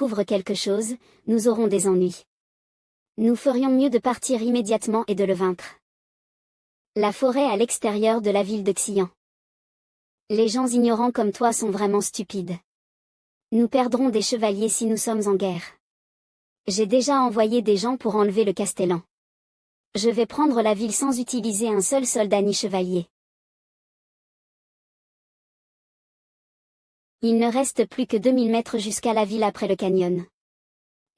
découvre quelque chose, nous aurons des ennuis. Nous ferions mieux de partir immédiatement et de le vaincre. La forêt à l'extérieur de la ville de Xian. Les gens ignorants comme toi sont vraiment stupides. Nous perdrons des chevaliers si nous sommes en guerre. J'ai déjà envoyé des gens pour enlever le castellan. Je vais prendre la ville sans utiliser un seul soldat ni chevalier. Il ne reste plus que 2000 mètres jusqu'à la ville après le canyon.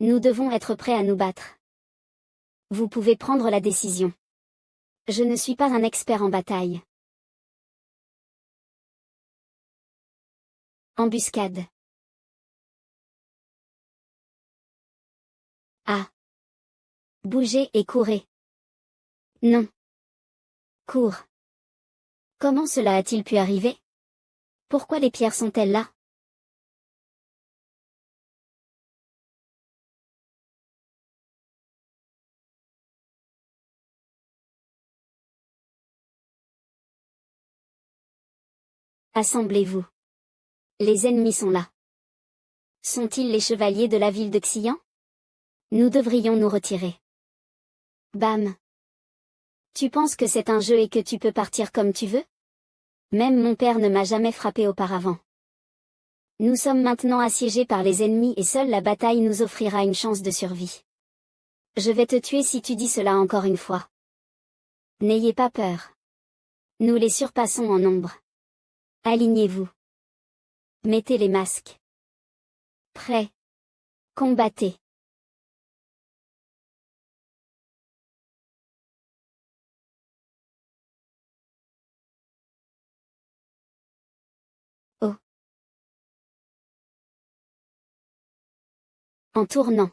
Nous devons être prêts à nous battre. Vous pouvez prendre la décision. Je ne suis pas un expert en bataille. Embuscade. Ah. Bougez et courez. Non. Cours. Comment cela a-t-il pu arriver? Pourquoi les pierres sont-elles là? Assemblez-vous. Les ennemis sont là. Sont-ils les chevaliers de la ville de Xian? Nous devrions nous retirer. Bam. Tu penses que c'est un jeu et que tu peux partir comme tu veux? Même mon père ne m'a jamais frappé auparavant. Nous sommes maintenant assiégés par les ennemis et seule la bataille nous offrira une chance de survie. Je vais te tuer si tu dis cela encore une fois. N'ayez pas peur. Nous les surpassons en nombre. Alignez-vous. Mettez les masques. Prêts. Combattez. Oh. En tournant.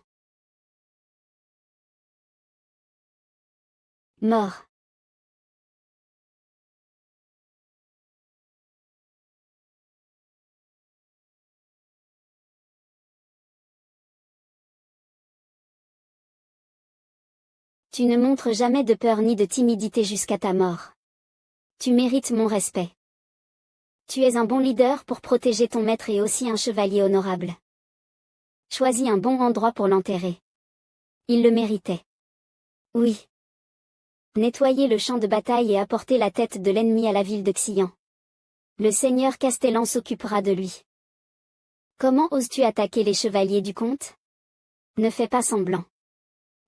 Mort. Tu ne montres jamais de peur ni de timidité jusqu'à ta mort. Tu mérites mon respect. Tu es un bon leader pour protéger ton maître et aussi un chevalier honorable. Choisis un bon endroit pour l'enterrer. Il le méritait. Oui. Nettoyez le champ de bataille et apportez la tête de l'ennemi à la ville de Xian. Le seigneur Castellan s'occupera de lui. Comment oses-tu attaquer les chevaliers du comte? Ne fais pas semblant.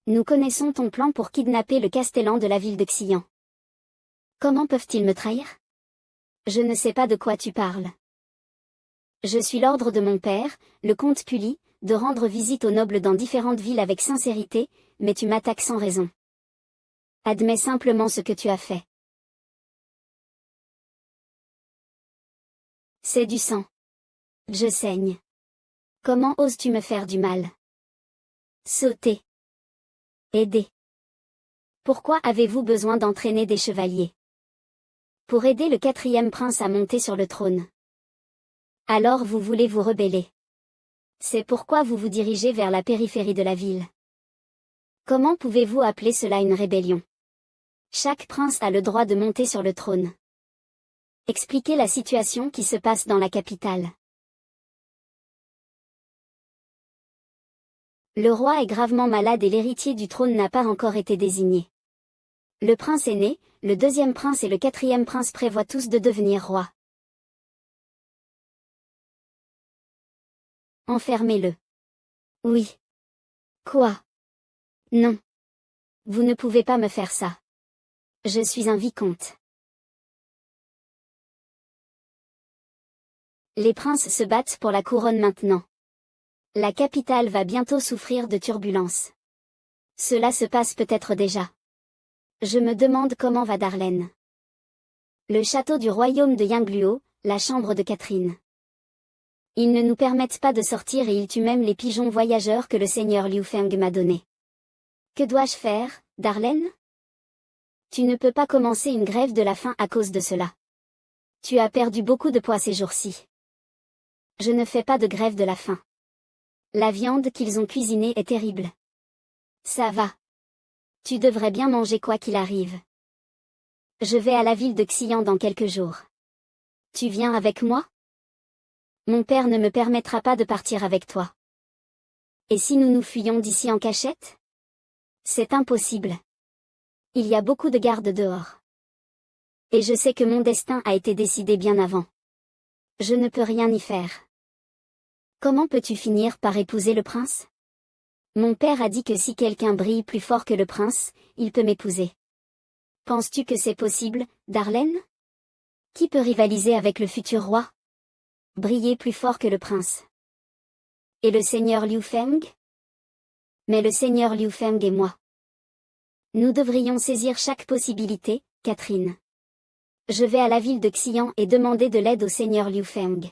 Nous connaissons ton plan pour kidnapper le Castellan de la ville de Xian. Comment peuvent-ils me trahir? Je ne sais pas de quoi tu parles. Je suis l'ordre de mon père, le comte Puli, de rendre visite aux nobles dans différentes villes avec sincérité, mais tu m'attaques sans raison. Admets simplement ce que tu as fait. C'est du sang. Je saigne. Comment oses-tu me faire du mal? Sauter. Aider. Pourquoi avez-vous besoin d'entraîner des chevaliers? Pour aider le 4e prince à monter sur le trône. Alors vous voulez vous rebeller. C'est pourquoi vous vous dirigez vers la périphérie de la ville. Comment pouvez-vous appeler cela une rébellion? Chaque prince a le droit de monter sur le trône. Expliquez la situation qui se passe dans la capitale. Le roi est gravement malade et l'héritier du trône n'a pas encore été désigné. Le prince aîné, le 2e prince et le 4e prince prévoient tous de devenir rois. Enfermez-le. Oui. Quoi? Non. Vous ne pouvez pas me faire ça. Je suis un vicomte. Les princes se battent pour la couronne maintenant. La capitale va bientôt souffrir de turbulences. Cela se passe peut-être déjà. Je me demande comment va Darlene. Le château du royaume de Yingluo, la chambre de Catherine. Ils ne nous permettent pas de sortir et ils tuent même les pigeons voyageurs que le seigneur Liu Feng m'a donnés. Que dois-je faire, Darlene? Tu ne peux pas commencer une grève de la faim à cause de cela. Tu as perdu beaucoup de poids ces jours-ci. Je ne fais pas de grève de la faim. La viande qu'ils ont cuisinée est terrible. Ça va. Tu devrais bien manger quoi qu'il arrive. Je vais à la ville de Xian dans quelques jours. Tu viens avec moi? Mon père ne me permettra pas de partir avec toi. Et si nous nous fuyions d'ici en cachette? C'est impossible. Il y a beaucoup de gardes dehors. Et je sais que mon destin a été décidé bien avant. Je ne peux rien y faire. Comment peux-tu finir par épouser le prince? Mon père a dit que si quelqu'un brille plus fort que le prince, il peut m'épouser. Penses-tu que c'est possible, Darlene? Qui peut rivaliser avec le futur roi? Briller plus fort que le prince. Et le seigneur Liu Feng? Mais le seigneur Liu Feng et moi. Nous devrions saisir chaque possibilité, Catherine. Je vais à la ville de Xian et demander de l'aide au seigneur Liu Feng.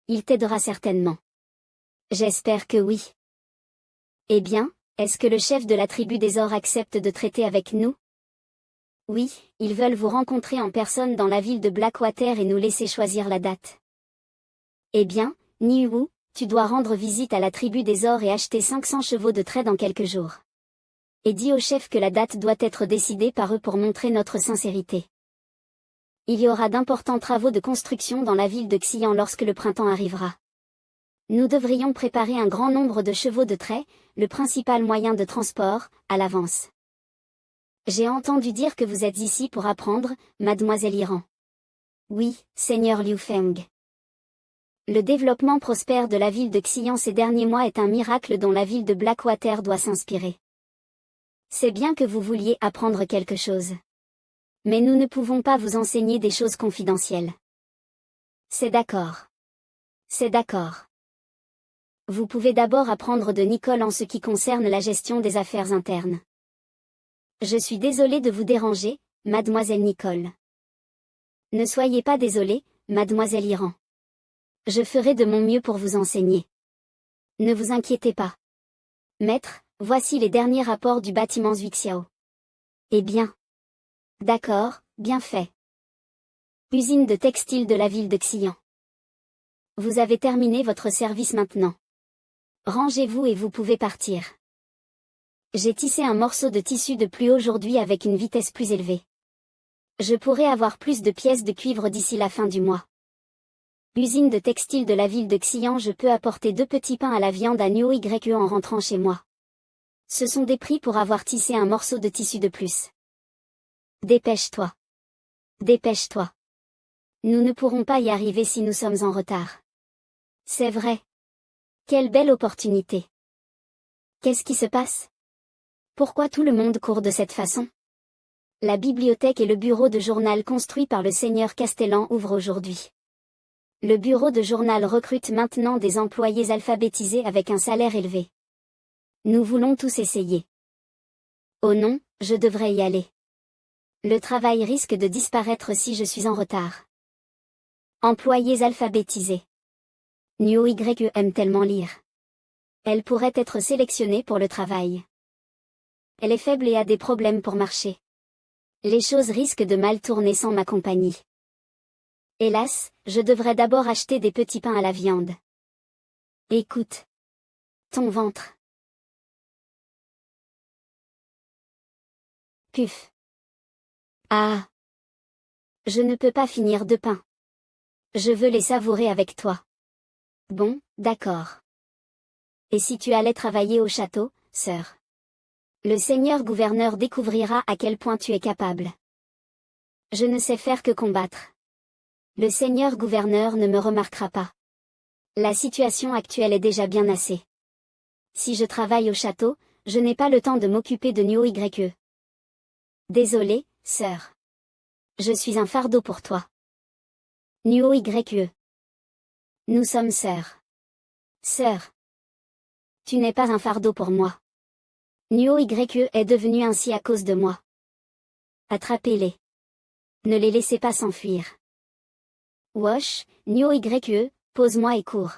Il t'aidera certainement. J'espère que oui. Eh bien, est-ce que le chef de la tribu des Ors accepte de traiter avec nous? Oui, ils veulent vous rencontrer en personne dans la ville de Blackwater et nous laisser choisir la date. Eh bien, Niwu, tu dois rendre visite à la tribu des Ors et acheter 500 chevaux de trait dans quelques jours. Et dis au chef que la date doit être décidée par eux pour montrer notre sincérité. Il y aura d'importants travaux de construction dans la ville de Xian lorsque le printemps arrivera. Nous devrions préparer un grand nombre de chevaux de trait, le principal moyen de transport, à l'avance. J'ai entendu dire que vous êtes ici pour apprendre, mademoiselle Iran. Oui, seigneur Liu Feng. Le développement prospère de la ville de Xian ces derniers mois est un miracle dont la ville de Blackwater doit s'inspirer. C'est bien que vous vouliez apprendre quelque chose. Mais nous ne pouvons pas vous enseigner des choses confidentielles. C'est d'accord. C'est d'accord. Vous pouvez d'abord apprendre de Nicole en ce qui concerne la gestion des affaires internes. Je suis désolée de vous déranger, mademoiselle Nicole. Ne soyez pas désolée, mademoiselle Iran. Je ferai de mon mieux pour vous enseigner. Ne vous inquiétez pas. Maître, voici les derniers rapports du bâtiment Zhuixiao. Eh bien. D'accord, bien fait. Usine de textile de la ville de Xian. Vous avez terminé votre service maintenant. Rangez-vous et vous pouvez partir. J'ai tissé un morceau de tissu de plus aujourd'hui avec une vitesse plus élevée. Je pourrai avoir plus de pièces de cuivre d'ici la fin du mois. Usine de textile de la ville de Xian, je peux apporter 2 petits pains à la viande à Niu Ye en rentrant chez moi. Ce sont des prix pour avoir tissé un morceau de tissu de plus. Dépêche-toi. Dépêche-toi. Nous ne pourrons pas y arriver si nous sommes en retard. C'est vrai. Quelle belle opportunité. Qu'est-ce qui se passe? Pourquoi tout le monde court de cette façon? La bibliothèque et le bureau de journal construit par le seigneur Castellan ouvrent aujourd'hui. Le bureau de journal recrute maintenant des employés alphabétisés avec un salaire élevé. Nous voulons tous essayer. Oh non, je devrais y aller. Le travail risque de disparaître si je suis en retard. Employés alphabétisés. Niu Ye aime tellement lire. Elle pourrait être sélectionnée pour le travail. Elle est faible et a des problèmes pour marcher. Les choses risquent de mal tourner sans ma compagnie. Hélas, je devrais d'abord acheter des petits pains à la viande. Écoute. Ton ventre. Puf. Ah. Je ne peux pas finir 2 pains. Je veux les savourer avec toi. Bon, d'accord. Et si tu allais travailler au château, sœur? Le seigneur gouverneur découvrira à quel point tu es capable. Je ne sais faire que combattre. Le seigneur gouverneur ne me remarquera pas. La situation actuelle est déjà bien assez. Si je travaille au château, je n'ai pas le temps de m'occuper de Niu Ye. Désolée, sœur. Je suis un fardeau pour toi. Niu Ye. Nous sommes sœurs. Sœur. Tu n'es pas un fardeau pour moi. Niu Ye est devenu ainsi à cause de moi. Attrapez-les. Ne les laissez pas s'enfuir. Wosh, Niu Ye, pose-moi et cours.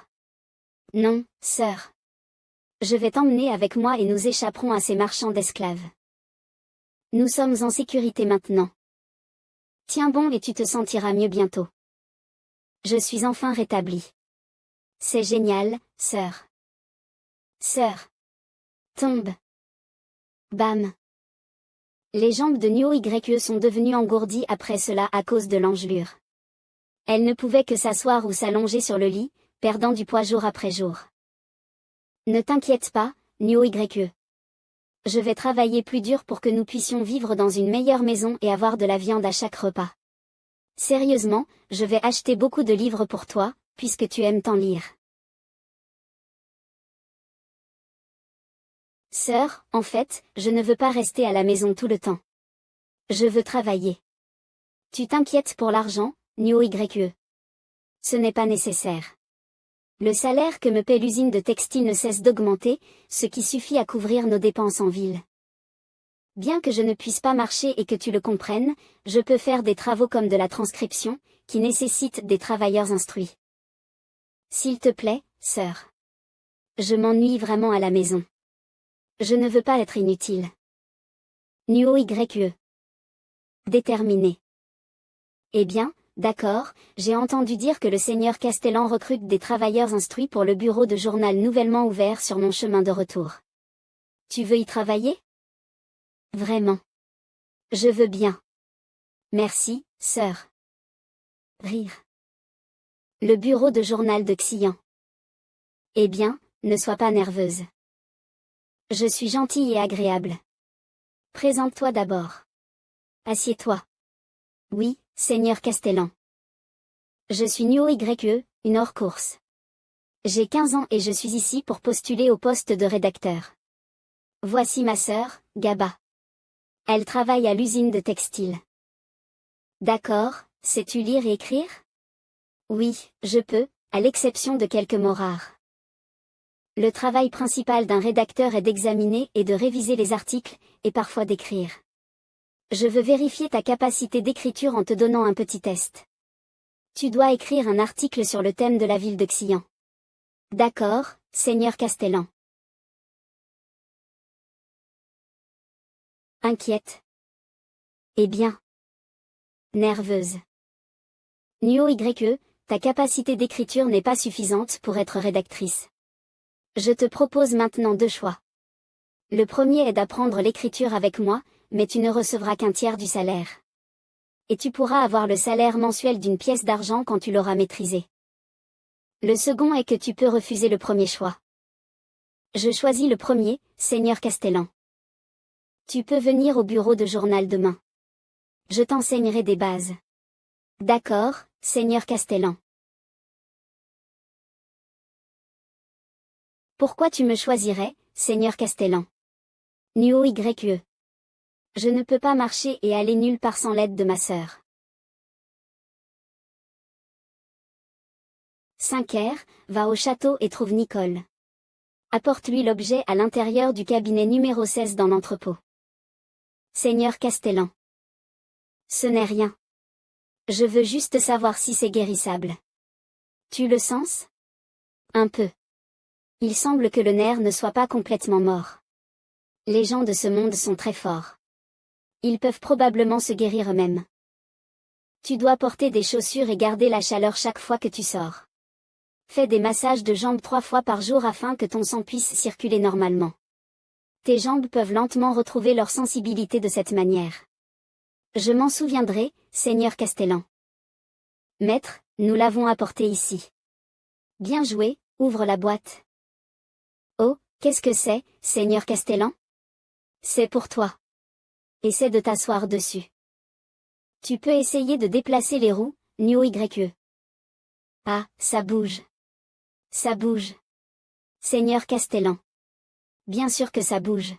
Non, sœur. Je vais t'emmener avec moi et nous échapperons à ces marchands d'esclaves. Nous sommes en sécurité maintenant. Tiens bon et tu te sentiras mieux bientôt. Je suis enfin rétablie. C'est génial, sœur. Sœur. Tombe. Bam. Les jambes de Niu Ye sont devenues engourdies après cela à cause de l'engelure. Elle ne pouvait que s'asseoir ou s'allonger sur le lit, perdant du poids jour après jour. Ne t'inquiète pas, Nyo-YE. Je vais travailler plus dur pour que nous puissions vivre dans une meilleure maison et avoir de la viande à chaque repas. Sérieusement, je vais acheter beaucoup de livres pour toi, puisque tu aimes tant lire. Sœur, en fait, je ne veux pas rester à la maison tout le temps. Je veux travailler. Tu t'inquiètes pour l'argent, Nyo-YE. Ce n'est pas nécessaire. Le salaire que me paie l'usine de textile ne cesse d'augmenter, ce qui suffit à couvrir nos dépenses en ville. Bien que je ne puisse pas marcher et que tu le comprennes, je peux faire des travaux comme de la transcription, qui nécessitent des travailleurs instruits. S'il te plaît, sœur. Je m'ennuie vraiment à la maison. Je ne veux pas être inutile. Nyo-YE. Déterminé. Eh bien, d'accord, j'ai entendu dire que le seigneur Castellan recrute des travailleurs instruits pour le bureau de journal nouvellement ouvert sur mon chemin de retour. Tu veux y travailler? Vraiment. Je veux bien. Merci, sœur. Rire. Le bureau de journal de Xian. Eh bien, ne sois pas nerveuse. Je suis gentille et agréable. Présente-toi d'abord. Assieds-toi. Oui, seigneur Castellan. Je suis Nyo-YE, une hors-course. J'ai 15 ans et je suis ici pour postuler au poste de rédacteur. Voici ma sœur, Gaba. Elle travaille à l'usine de textile. D'accord, sais-tu lire et écrire? Oui, je peux, à l'exception de quelques mots rares. Le travail principal d'un rédacteur est d'examiner et de réviser les articles, et parfois d'écrire. Je veux vérifier ta capacité d'écriture en te donnant un petit test. Tu dois écrire un article sur le thème de la ville de Xian. D'accord, seigneur Castellan. Inquiète. Eh bien. Nerveuse. Nyo-YE, ta capacité d'écriture n'est pas suffisante pour être rédactrice. Je te propose maintenant 2 choix. Le premier est d'apprendre l'écriture avec moi, mais tu ne recevras qu'un tiers du salaire. Et tu pourras avoir le salaire mensuel d'une pièce d'argent quand tu l'auras maîtrisé. Le second est que tu peux refuser le premier choix. Je choisis le premier, seigneur Castellan. Tu peux venir au bureau de journal demain. Je t'enseignerai des bases. D'accord, seigneur Castellan. Pourquoi tu me choisirais, seigneur Castellan? Nyo-YE. Je ne peux pas marcher et aller nulle part sans l'aide de ma sœur. 5R, va au château et trouve Nicole. Apporte-lui l'objet à l'intérieur du cabinet numéro 16 dans l'entrepôt. Seigneur Castellan. Ce n'est rien. Je veux juste savoir si c'est guérissable. Tu le sens? Un peu. Il semble que le nerf ne soit pas complètement mort. Les gens de ce monde sont très forts. Ils peuvent probablement se guérir eux-mêmes. Tu dois porter des chaussures et garder la chaleur chaque fois que tu sors. Fais des massages de jambes 3 fois par jour afin que ton sang puisse circuler normalement. Tes jambes peuvent lentement retrouver leur sensibilité de cette manière. Je m'en souviendrai, seigneur Castellan. Maître, nous l'avons apporté ici. Bien joué, ouvre la boîte. Oh, qu'est-ce que c'est, seigneur Castellan? C'est pour toi. Essaie de t'asseoir dessus. Tu peux essayer de déplacer les roues, Nyo-YE. Ah, ça bouge. Ça bouge. Seigneur Castellan. Bien sûr que ça bouge.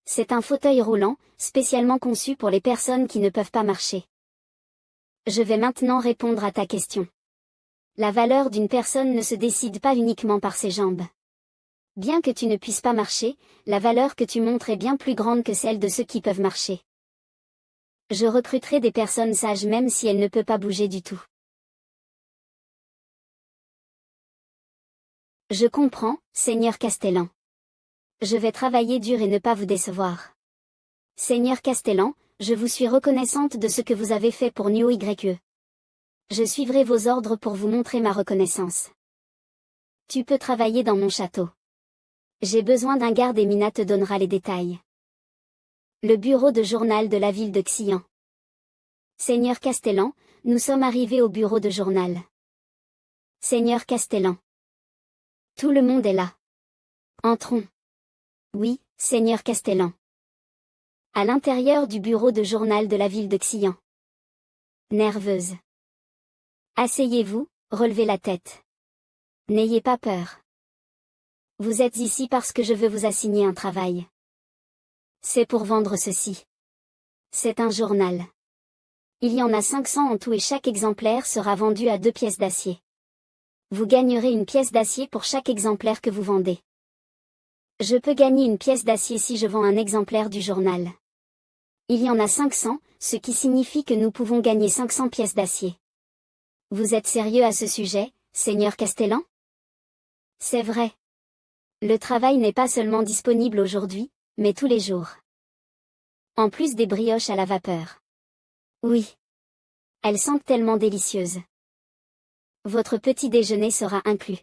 C'est un fauteuil roulant, spécialement conçu pour les personnes qui ne peuvent pas marcher. Je vais maintenant répondre à ta question. La valeur d'une personne ne se décide pas uniquement par ses jambes. Bien que tu ne puisses pas marcher, la valeur que tu montres est bien plus grande que celle de ceux qui peuvent marcher. Je recruterai des personnes sages même si elles ne peuvent pas bouger du tout. Je comprends, seigneur Castellan. Je vais travailler dur et ne pas vous décevoir. Seigneur Castellan, je vous suis reconnaissante de ce que vous avez fait pour Nyo-YE. Je suivrai vos ordres pour vous montrer ma reconnaissance. Tu peux travailler dans mon château. J'ai besoin d'un garde et Mina te donnera les détails. Le bureau de journal de la ville de Xian. Seigneur Castellan, nous sommes arrivés au bureau de journal. Seigneur Castellan. Tout le monde est là. Entrons. Oui, Seigneur Castellan. À l'intérieur du bureau de journal de la ville de Xian. Nerveuse. Asseyez-vous, relevez la tête. N'ayez pas peur. Vous êtes ici parce que je veux vous assigner un travail. C'est pour vendre ceci. C'est un journal. Il y en a 500 en tout et chaque exemplaire sera vendu à 2 pièces d'acier. Vous gagnerez une pièce d'acier pour chaque exemplaire que vous vendez. Je peux gagner une pièce d'acier si je vends un exemplaire du journal. Il y en a 500, ce qui signifie que nous pouvons gagner 500 pièces d'acier. Vous êtes sérieux à ce sujet, Seigneur Castellan? C'est vrai. Le travail n'est pas seulement disponible aujourd'hui, mais tous les jours. En plus des brioches à la vapeur. Oui. Elles sentent tellement délicieuses. Votre petit déjeuner sera inclus.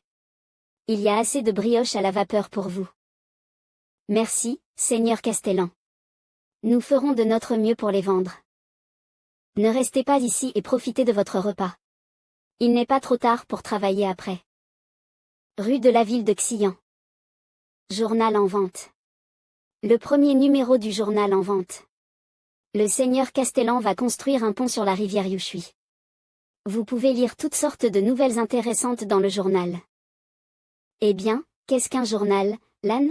Il y a assez de brioches à la vapeur pour vous. Merci, Seigneur Castellan. Nous ferons de notre mieux pour les vendre. Ne restez pas ici et profitez de votre repas. Il n'est pas trop tard pour travailler après. Rue de la ville de Xian. Journal en vente. Le premier numéro du journal en vente. Le Seigneur Castellan va construire un pont sur la rivière Yushui. Vous pouvez lire toutes sortes de nouvelles intéressantes dans le journal. Eh bien, qu'est-ce qu'un journal, Lan?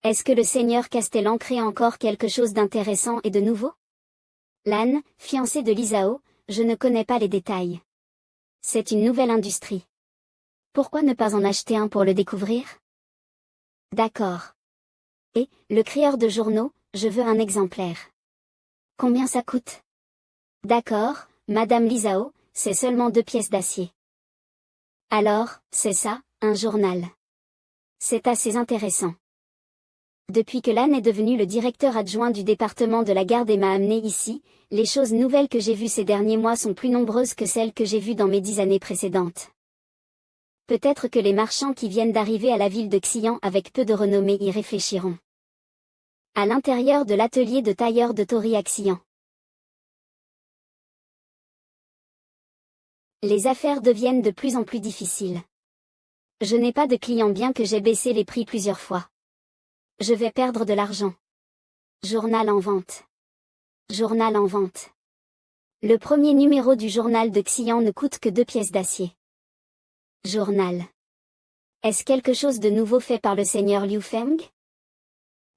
Est-ce que le Seigneur Castellan crée encore quelque chose d'intéressant et de nouveau? Lan, fiancé de Lisao, je ne connais pas les détails. C'est une nouvelle industrie. Pourquoi ne pas en acheter un pour le découvrir? D'accord. Et, le crieur de journaux, je veux un exemplaire. Combien ça coûte? D'accord, Madame Lisao, c'est seulement 2 pièces d'acier. Alors, c'est ça, un journal. C'est assez intéressant. Depuis que Lan est devenu le directeur adjoint du département de la garde et m'a amené ici, les choses nouvelles que j'ai vues ces derniers mois sont plus nombreuses que celles que j'ai vues dans mes 10 années précédentes. Peut-être que les marchands qui viennent d'arriver à la ville de Xian avec peu de renommée y réfléchiront. À l'intérieur de l'atelier de tailleur de Tori à Xian. Les affaires deviennent de plus en plus difficiles. Je n'ai pas de clients bien que j'ai baissé les prix plusieurs fois. Je vais perdre de l'argent. Journal en vente. Journal en vente. Le premier numéro du journal de Xian ne coûte que 2 pièces d'acier. Journal. Est-ce quelque chose de nouveau fait par le seigneur Liu Feng?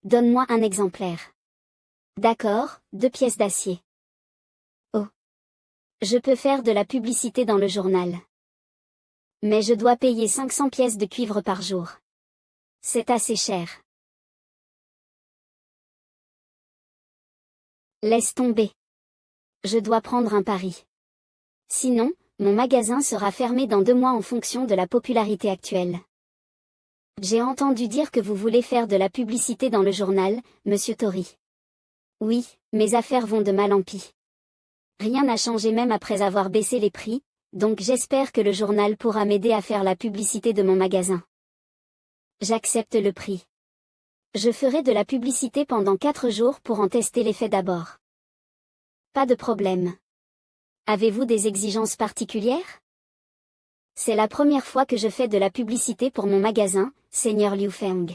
Donne-moi un exemplaire. D'accord, 2 pièces d'acier. Oh. Je peux faire de la publicité dans le journal. Mais je dois payer 500 pièces de cuivre par jour. C'est assez cher. Laisse tomber. Je dois prendre un pari. Sinon, mon magasin sera fermé dans 2 mois en fonction de la popularité actuelle. J'ai entendu dire que vous voulez faire de la publicité dans le journal, Monsieur Tori. Oui, mes affaires vont de mal en pis. Rien n'a changé même après avoir baissé les prix, donc j'espère que le journal pourra m'aider à faire la publicité de mon magasin. J'accepte le prix. Je ferai de la publicité pendant 4 jours pour en tester l'effet d'abord. Pas de problème. Avez-vous des exigences particulières? C'est la première fois que je fais de la publicité pour mon magasin, Seigneur Liu Feng.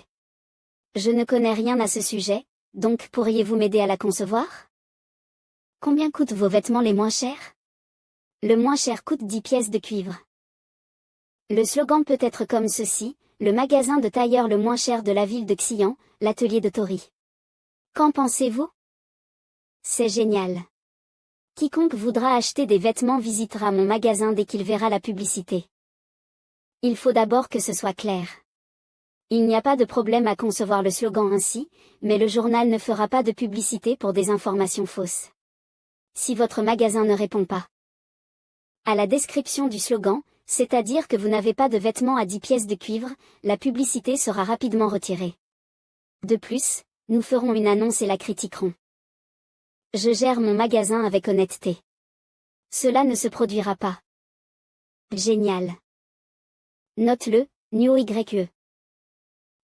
Je ne connais rien à ce sujet, donc pourriez-vous m'aider à la concevoir? Combien coûtent vos vêtements les moins chers? Le moins cher coûte 10 pièces de cuivre. Le slogan peut être comme ceci, le magasin de tailleur le moins cher de la ville de Xian, l'atelier de Tori. Qu'en pensez-vous? C'est génial. Quiconque voudra acheter des vêtements visitera mon magasin dès qu'il verra la publicité. Il faut d'abord que ce soit clair. Il n'y a pas de problème à concevoir le slogan ainsi, mais le journal ne fera pas de publicité pour des informations fausses. Si votre magasin ne répond pas à la description du slogan, c'est-à-dire que vous n'avez pas de vêtements à 10 pièces de cuivre, la publicité sera rapidement retirée. De plus, nous ferons une annonce et la critiquerons. Je gère mon magasin avec honnêteté. Cela ne se produira pas. Génial. Note-le, New YE.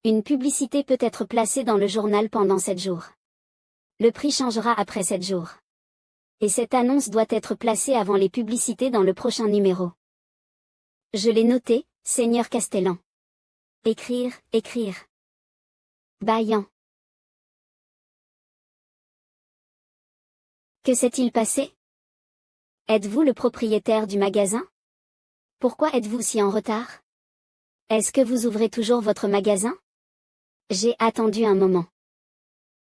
Une publicité peut être placée dans le journal pendant 7 jours. Le prix changera après 7 jours. Et cette annonce doit être placée avant les publicités dans le prochain numéro. Je l'ai noté, Seigneur Castellan. Écrire, écrire. Bâillant. Que s'est-il passé? Êtes-vous le propriétaire du magasin? Pourquoi êtes-vous si en retard? Est-ce que vous ouvrez toujours votre magasin? J'ai attendu un moment.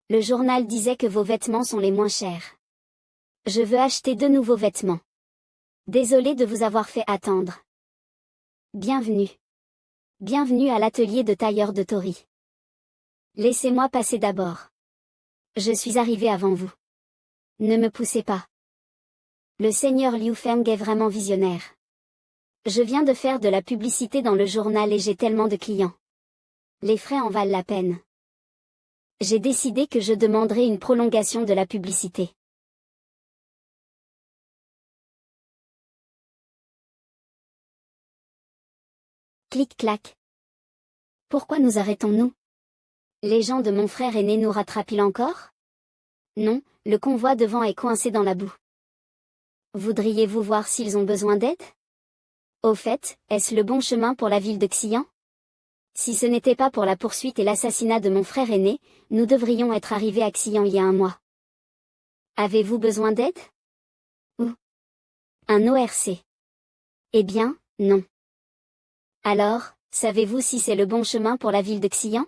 Le journal disait que vos vêtements sont les moins chers. Je veux acheter de nouveaux vêtements. Désolé de vous avoir fait attendre. Bienvenue. Bienvenue à l'atelier de tailleur de Tori. Laissez-moi passer d'abord. Je suis arrivé avant vous. Ne me poussez pas. Le seigneur Liu Feng est vraiment visionnaire. Je viens de faire de la publicité dans le journal et j'ai tellement de clients. Les frais en valent la peine. J'ai décidé que je demanderai une prolongation de la publicité. Clic-clac. Pourquoi nous arrêtons-nous? Les gens de mon frère aîné nous rattrapent-ils encore? Non, le convoi devant est coincé dans la boue. Voudriez-vous voir s'ils ont besoin d'aide? Au fait, est-ce le bon chemin pour la ville de Xi'an? Si ce n'était pas pour la poursuite et l'assassinat de mon frère aîné, nous devrions être arrivés à Xi'an il y a un mois. Avez-vous besoin d'aide? Ou un ORC? Eh bien, non. Alors, savez-vous si c'est le bon chemin pour la ville de Xi'an?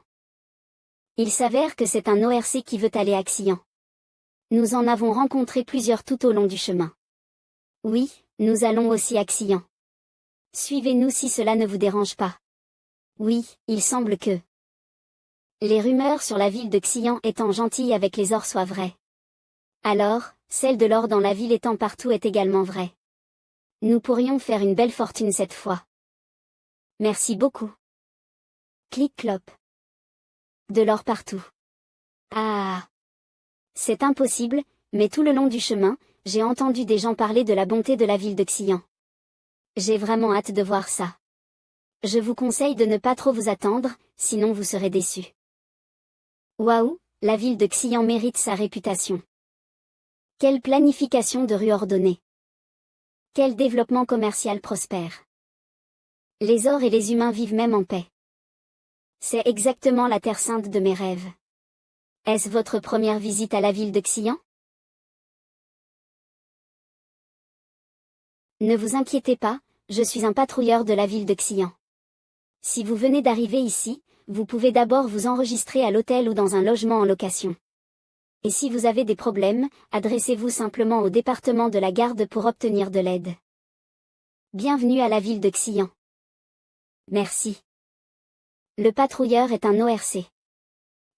Il s'avère que c'est un ORC qui veut aller à Xi'an. Nous en avons rencontré plusieurs tout au long du chemin. Oui, nous allons aussi à Xi'an. Suivez-nous si cela ne vous dérange pas. Oui, il semble que les rumeurs sur la ville de Xi'an étant gentilles avec les ors soient vraies. Alors, celle de l'or dans la ville étant partout est également vraie. Nous pourrions faire une belle fortune cette fois. Merci beaucoup. Clic-clop. De l'or partout. Ah! C'est impossible, mais tout le long du chemin, j'ai entendu des gens parler de la bonté de la ville de Xi'an. J'ai vraiment hâte de voir ça. Je vous conseille de ne pas trop vous attendre, sinon vous serez déçus. Waouh, la ville de Xi'an mérite sa réputation. Quelle planification de rue ordonnée. Quel développement commercial prospère. Les ors et les humains vivent même en paix. C'est exactement la terre sainte de mes rêves. Est-ce votre première visite à la ville de Xi'an? Ne vous inquiétez pas, je suis un patrouilleur de la ville de Xi'an. Si vous venez d'arriver ici, vous pouvez d'abord vous enregistrer à l'hôtel ou dans un logement en location. Et si vous avez des problèmes, adressez-vous simplement au département de la garde pour obtenir de l'aide. Bienvenue à la ville de Xi'an. Merci. Le patrouilleur est un ORC.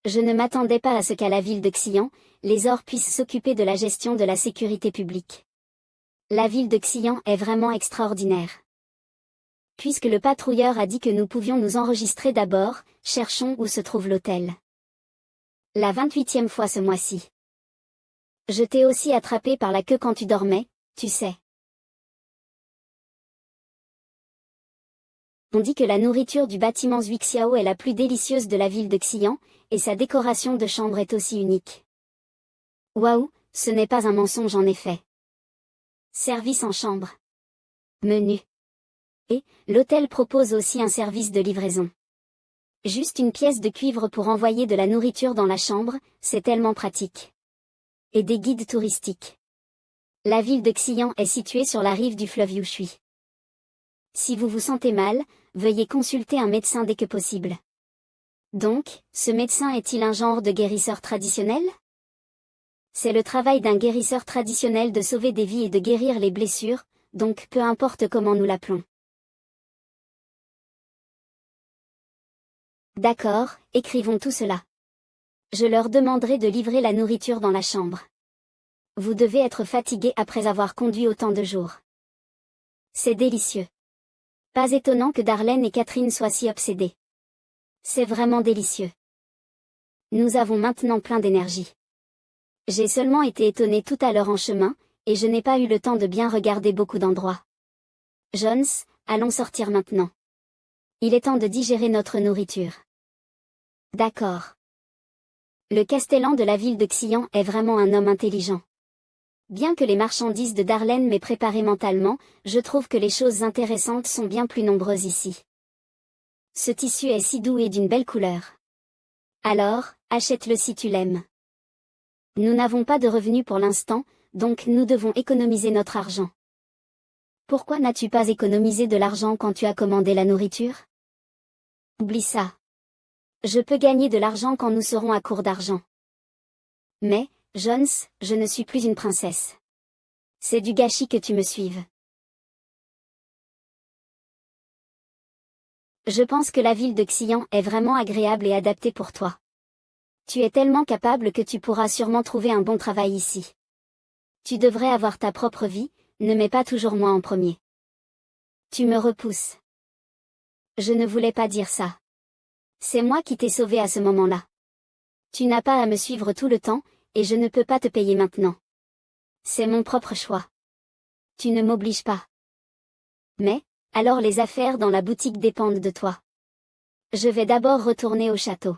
Je ne m'attendais pas à ce qu'à la ville de Xi'an, les ors puissent s'occuper de la gestion de la sécurité publique. La ville de Xi'an est vraiment extraordinaire. Puisque le patrouilleur a dit que nous pouvions nous enregistrer d'abord, cherchons où se trouve l'hôtel. La 28e fois ce mois-ci. Je t'ai aussi attrapé par la queue quand tu dormais, tu sais. On dit que la nourriture du bâtiment Zuixiao est la plus délicieuse de la ville de Xi'an, et sa décoration de chambre est aussi unique. Waouh, ce n'est pas un mensonge en effet. Service en chambre. Menu. Et, l'hôtel propose aussi un service de livraison. Juste une pièce de cuivre pour envoyer de la nourriture dans la chambre, c'est tellement pratique. Et des guides touristiques. La ville de Xi'an est située sur la rive du fleuve Yushui. Si vous vous sentez mal, veuillez consulter un médecin dès que possible. Donc, ce médecin est-il un genre de guérisseur traditionnel? C'est le travail d'un guérisseur traditionnel de sauver des vies et de guérir les blessures, donc peu importe comment nous l'appelons. D'accord, écrivons tout cela. Je leur demanderai de livrer la nourriture dans la chambre. Vous devez être fatigué après avoir conduit autant de jours. C'est délicieux. Pas étonnant que Darlene et Catherine soient si obsédées. C'est vraiment délicieux. Nous avons maintenant plein d'énergie. J'ai seulement été étonnée tout à l'heure en chemin, et je n'ai pas eu le temps de bien regarder beaucoup d'endroits. Jones, allons sortir maintenant. Il est temps de digérer notre nourriture. D'accord. Le castellan de la ville de Xi'an est vraiment un homme intelligent. Bien que les marchandises de Darlene m'aient préparé mentalement, je trouve que les choses intéressantes sont bien plus nombreuses ici. Ce tissu est si doux et d'une belle couleur. Alors, achète-le si tu l'aimes. Nous n'avons pas de revenus pour l'instant, donc nous devons économiser notre argent. Pourquoi n'as-tu pas économisé de l'argent quand tu as commandé la nourriture? Oublie ça. Je peux gagner de l'argent quand nous serons à court d'argent. Mais, Jones, je ne suis plus une princesse. C'est du gâchis que tu me suives. Je pense que la ville de Xi'an est vraiment agréable et adaptée pour toi. Tu es tellement capable que tu pourras sûrement trouver un bon travail ici. Tu devrais avoir ta propre vie, ne mets pas toujours moi en premier. Tu me repousses. Je ne voulais pas dire ça. C'est moi qui t'ai sauvé à ce moment-là. Tu n'as pas à me suivre tout le temps, et je ne peux pas te payer maintenant. C'est mon propre choix. Tu ne m'obliges pas. Mais, alors les affaires dans la boutique dépendent de toi. Je vais d'abord retourner au château.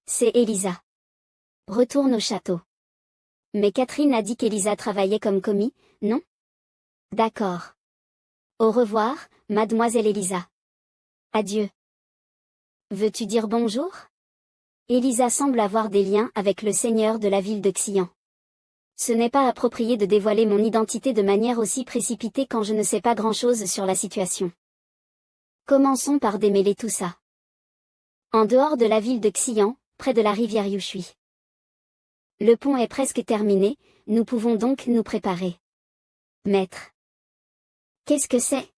C'est Elisa. Retourne au château. Mais Catherine a dit qu'Elisa travaillait comme commis, non? D'accord. Au revoir, mademoiselle Elisa. Adieu. Veux-tu dire bonjour? Elisa semble avoir des liens avec le seigneur de la ville de Xi'an. Ce n'est pas approprié de dévoiler mon identité de manière aussi précipitée quand je ne sais pas grand-chose sur la situation. Commençons par démêler tout ça. En dehors de la ville de Xi'an, près de la rivière Yushui. Le pont est presque terminé, nous pouvons donc nous préparer. Maître. Qu'est-ce que c'est?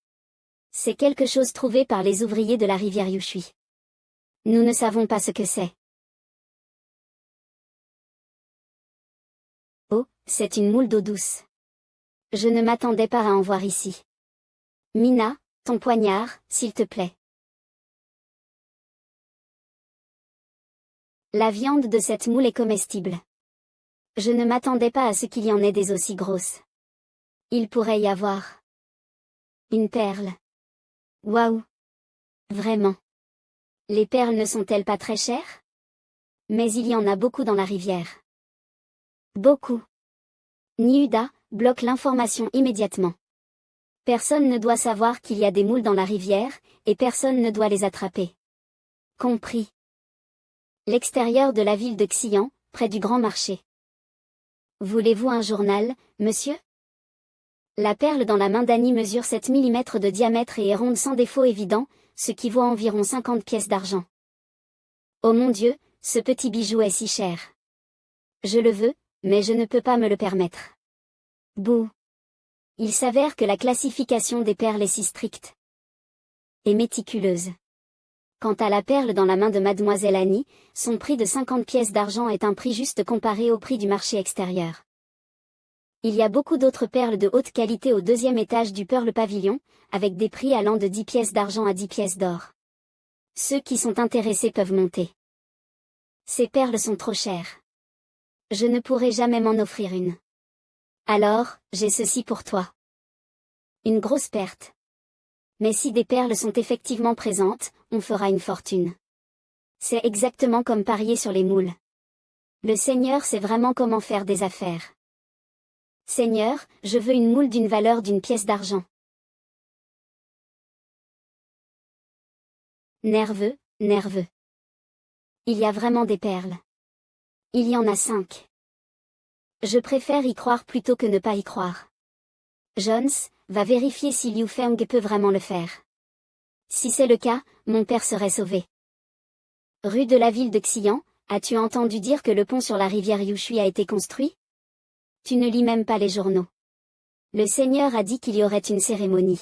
C'est quelque chose trouvé par les ouvriers de la rivière Yushui. Nous ne savons pas ce que c'est. Oh, c'est une moule d'eau douce. Je ne m'attendais pas à en voir ici. Mina, ton poignard, s'il te plaît. La viande de cette moule est comestible. Je ne m'attendais pas à ce qu'il y en ait des aussi grosses. Il pourrait y avoir une perle. Waouh! Vraiment. Les perles ne sont-elles pas très chères? Mais il y en a beaucoup dans la rivière. Beaucoup. Niuda, bloque l'information immédiatement. Personne ne doit savoir qu'il y a des moules dans la rivière, et personne ne doit les attraper. Compris. L'extérieur de la ville de Xi'an, près du grand marché. Voulez-vous un journal, monsieur? La perle dans la main d'Annie mesure 7 mm de diamètre et est ronde sans défaut évident, ce qui vaut environ 50 pièces d'argent. Oh mon Dieu, ce petit bijou est si cher. Je le veux, mais je ne peux pas me le permettre. Bouh. Il s'avère que la classification des perles est si stricte et méticuleuse. Quant à la perle dans la main de mademoiselle Annie, son prix de 50 pièces d'argent est un prix juste comparé au prix du marché extérieur. Il y a beaucoup d'autres perles de haute qualité au deuxième étage du Pearl Pavilion, avec des prix allant de 10 pièces d'argent à 10 pièces d'or. Ceux qui sont intéressés peuvent monter. Ces perles sont trop chères. Je ne pourrai jamais m'en offrir une. Alors, j'ai ceci pour toi. Une grosse perte. Mais si des perles sont effectivement présentes, on fera une fortune. C'est exactement comme parier sur les moules. Le Seigneur sait vraiment comment faire des affaires. Seigneur, je veux une moule d'une valeur d'une pièce d'argent. Nerveux, nerveux. Il y a vraiment des perles. Il y en a 5. Je préfère y croire plutôt que ne pas y croire. Jones, va vérifier si Liu Feng peut vraiment le faire. Si c'est le cas, mon père serait sauvé. Rue de la ville de Xi'an, as-tu entendu dire que le pont sur la rivière Yushui a été construit? Tu ne lis même pas les journaux. Le Seigneur a dit qu'il y aurait une cérémonie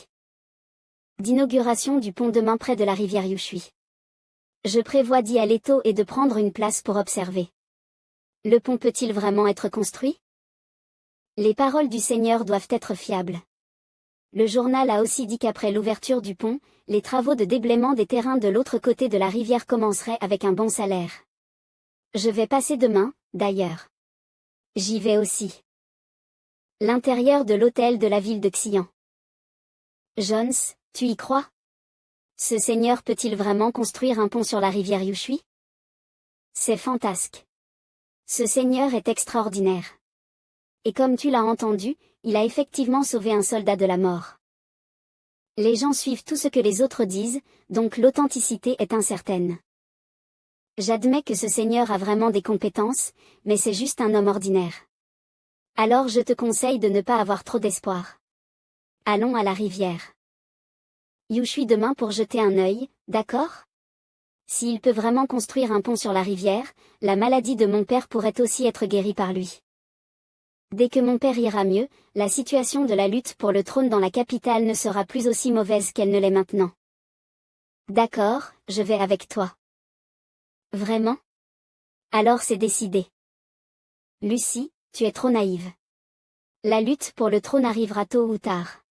d'inauguration du pont demain près de la rivière Yushui. Je prévois d'y aller tôt et de prendre une place pour observer. Le pont peut-il vraiment être construit? Les paroles du Seigneur doivent être fiables. Le journal a aussi dit qu'après l'ouverture du pont, les travaux de déblaiement des terrains de l'autre côté de la rivière commenceraient avec un bon salaire. Je vais passer demain, d'ailleurs. J'y vais aussi. L'intérieur de l'hôtel de la ville de Xi'an. Jones, tu y crois? Ce Seigneur peut-il vraiment construire un pont sur la rivière Yushui? C'est fantastique. Ce Seigneur est extraordinaire. Et comme tu l'as entendu, il a effectivement sauvé un soldat de la mort. Les gens suivent tout ce que les autres disent, donc l'authenticité est incertaine. J'admets que ce seigneur a vraiment des compétences, mais c'est juste un homme ordinaire. Alors je te conseille de ne pas avoir trop d'espoir. Allons à la rivière. Yushui demain pour jeter un œil, d'accord? S'il peut vraiment construire un pont sur la rivière, la maladie de mon père pourrait aussi être guérie par lui. Dès que mon père ira mieux, la situation de la lutte pour le trône dans la capitale ne sera plus aussi mauvaise qu'elle ne l'est maintenant. D'accord, je vais avec toi. Vraiment? Alors c'est décidé. Lucie, tu es trop naïve. La lutte pour le trône arrivera tôt ou tard.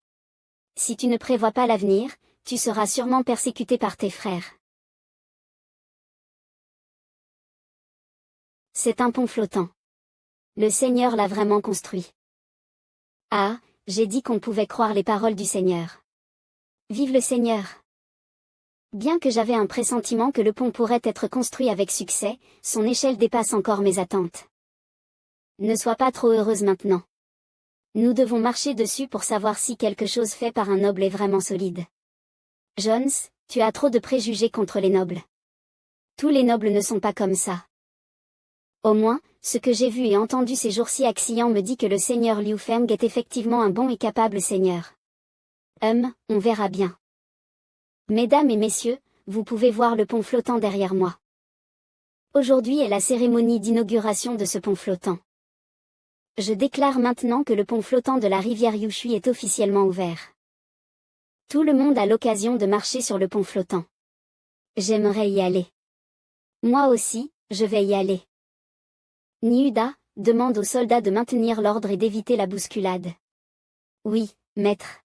Si tu ne prévois pas l'avenir, tu seras sûrement persécuté par tes frères. C'est un pont flottant. Le Seigneur l'a vraiment construit. Ah, j'ai dit qu'on pouvait croire les paroles du Seigneur. Vive le Seigneur! Bien que j'avais un pressentiment que le pont pourrait être construit avec succès, son échelle dépasse encore mes attentes. Ne sois pas trop heureuse maintenant. Nous devons marcher dessus pour savoir si quelque chose fait par un noble est vraiment solide. Jones, tu as trop de préjugés contre les nobles. Tous les nobles ne sont pas comme ça. Au moins, ce que j'ai vu et entendu ces jours-ci à Xian me dit que le seigneur Liu Feng est effectivement un bon et capable seigneur. On verra bien. Mesdames et messieurs, vous pouvez voir le pont flottant derrière moi. Aujourd'hui est la cérémonie d'inauguration de ce pont flottant. Je déclare maintenant que le pont flottant de la rivière Yushui est officiellement ouvert. Tout le monde a l'occasion de marcher sur le pont flottant. J'aimerais y aller. Moi aussi, je vais y aller. Niuda, demande aux soldats de maintenir l'ordre et d'éviter la bousculade. Oui, maître.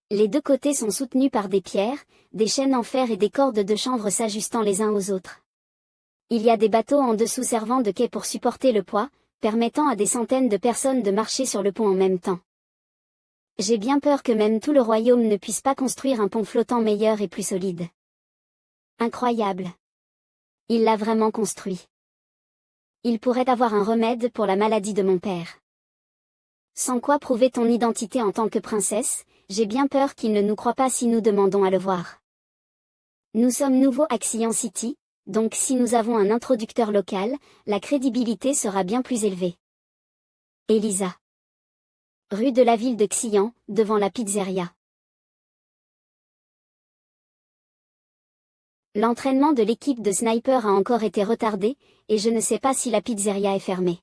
Les deux côtés sont soutenus par des pierres, des chaînes en fer et des cordes de chanvre s'ajustant les uns aux autres. Il y a des bateaux en dessous servant de quai pour supporter le poids, permettant à des centaines de personnes de marcher sur le pont en même temps. J'ai bien peur que même tout le royaume ne puisse pas construire un pont flottant meilleur et plus solide. Incroyable. Il l'a vraiment construit. Il pourrait avoir un remède pour la maladie de mon père. Sans quoi prouver ton identité en tant que princesse, j'ai bien peur qu'il ne nous croie pas si nous demandons à le voir. Nous sommes nouveaux à Xian City, donc si nous avons un introducteur local, la crédibilité sera bien plus élevée. Elisa. Rue de la ville de Xian, devant la pizzeria. L'entraînement de l'équipe de sniper a encore été retardé, et je ne sais pas si la pizzeria est fermée.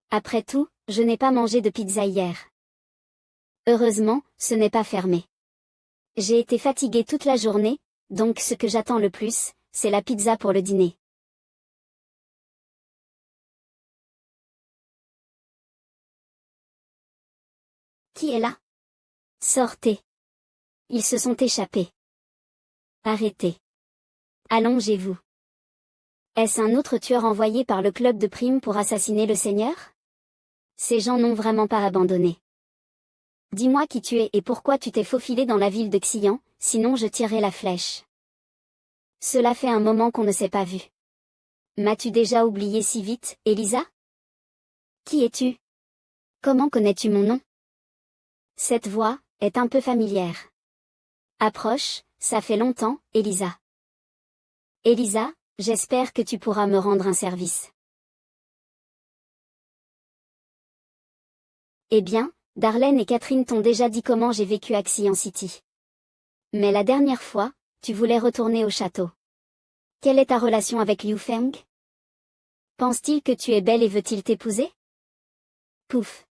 Après tout, je n'ai pas mangé de pizza hier. Heureusement, ce n'est pas fermé. J'ai été fatiguée toute la journée, donc ce que j'attends le plus, c'est la pizza pour le dîner. Qui est là? Sortez. Ils se sont échappés. Arrêtez. Allongez-vous. Est-ce un autre tueur envoyé par le club de primes pour assassiner le seigneur? Ces gens n'ont vraiment pas abandonné. Dis-moi qui tu es et pourquoi tu t'es faufilé dans la ville de Xian, sinon je tirerai la flèche. Cela fait un moment qu'on ne s'est pas vu. M'as-tu déjà oublié si vite, Elisa? Qui es-tu? Comment connais-tu mon nom? Cette voix est un peu familière. Approche, ça fait longtemps, Elisa. Elisa, j'espère que tu pourras me rendre un service. Eh bien, Darlene et Catherine t'ont déjà dit comment j'ai vécu à Xian City. Mais la dernière fois, tu voulais retourner au château. Quelle est ta relation avec Liu Feng? Pense-t-il que tu es belle et veut-il t'épouser? Pouf.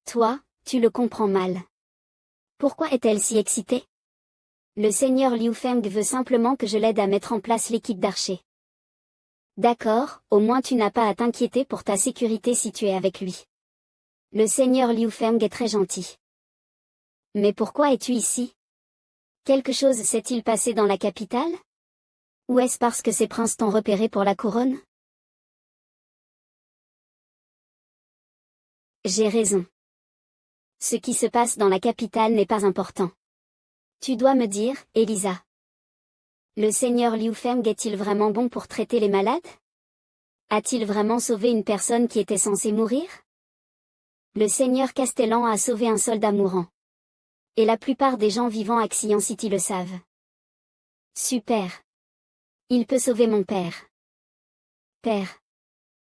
Toi, tu le comprends mal. Pourquoi est-elle si excitée? Le seigneur Liu Feng veut simplement que je l'aide à mettre en place l'équipe d'archers. D'accord, au moins tu n'as pas à t'inquiéter pour ta sécurité si tu es avec lui. Le seigneur Liu Feng est très gentil. Mais pourquoi es-tu ici? Quelque chose s'est-il passé dans la capitale? Ou est-ce parce que ces princes t'ont repéré pour la couronne? J'ai raison. Ce qui se passe dans la capitale n'est pas important. Tu dois me dire, Elisa. Le seigneur Liu Feng est-il vraiment bon pour traiter les malades? A-t-il vraiment sauvé une personne qui était censée mourir? Le seigneur Castellan a sauvé un soldat mourant. Et la plupart des gens vivant à Xian City le savent. Super. Il peut sauver mon père. Père.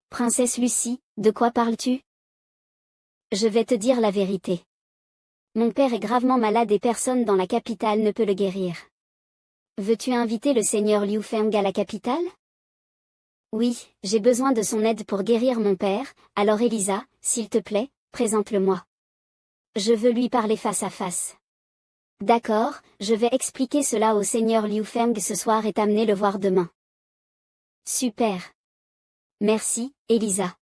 Princesse Lucie, de quoi parles-tu? Je vais te dire la vérité. Mon père est gravement malade et personne dans la capitale ne peut le guérir. Veux-tu inviter le seigneur Liu Feng à la capitale? Oui, j'ai besoin de son aide pour guérir mon père, alors Elisa, s'il te plaît, présente-le-moi. Je veux lui parler face à face. D'accord, je vais expliquer cela au seigneur Liu Feng ce soir et t'amener le voir demain. Super. Merci, Elisa.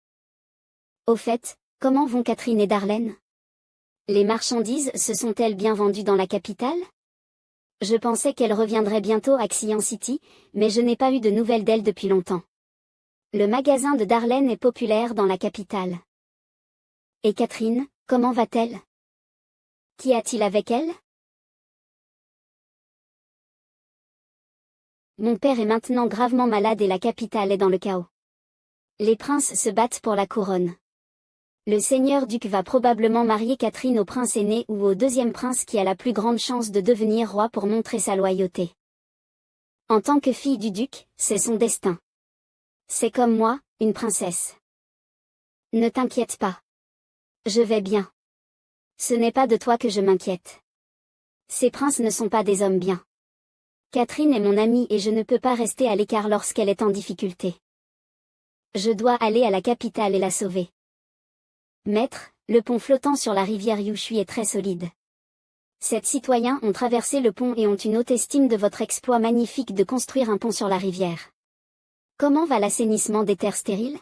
Au fait, comment vont Catherine et Darlene? Les marchandises se sont-elles bien vendues dans la capitale? Je pensais qu'elles reviendraient bientôt à Xian City, mais je n'ai pas eu de nouvelles d'elles depuis longtemps. Le magasin de Darlene est populaire dans la capitale. Et Catherine, comment va-t-elle? Qu'y a-t-il avec elle? Mon père est maintenant gravement malade et la capitale est dans le chaos. Les princes se battent pour la couronne. Le seigneur duc va probablement marier Catherine au prince aîné ou au deuxième prince qui a la plus grande chance de devenir roi pour montrer sa loyauté. En tant que fille du duc, c'est son destin. C'est comme moi, une princesse. Ne t'inquiète pas. Je vais bien. Ce n'est pas de toi que je m'inquiète. Ces princes ne sont pas des hommes bien. Catherine est mon amie et je ne peux pas rester à l'écart lorsqu'elle est en difficulté. Je dois aller à la capitale et la sauver. Maître, le pont flottant sur la rivière Yushui est très solide. Ces citoyens ont traversé le pont et ont une haute estime de votre exploit magnifique de construire un pont sur la rivière. Comment va l'assainissement des terres stériles?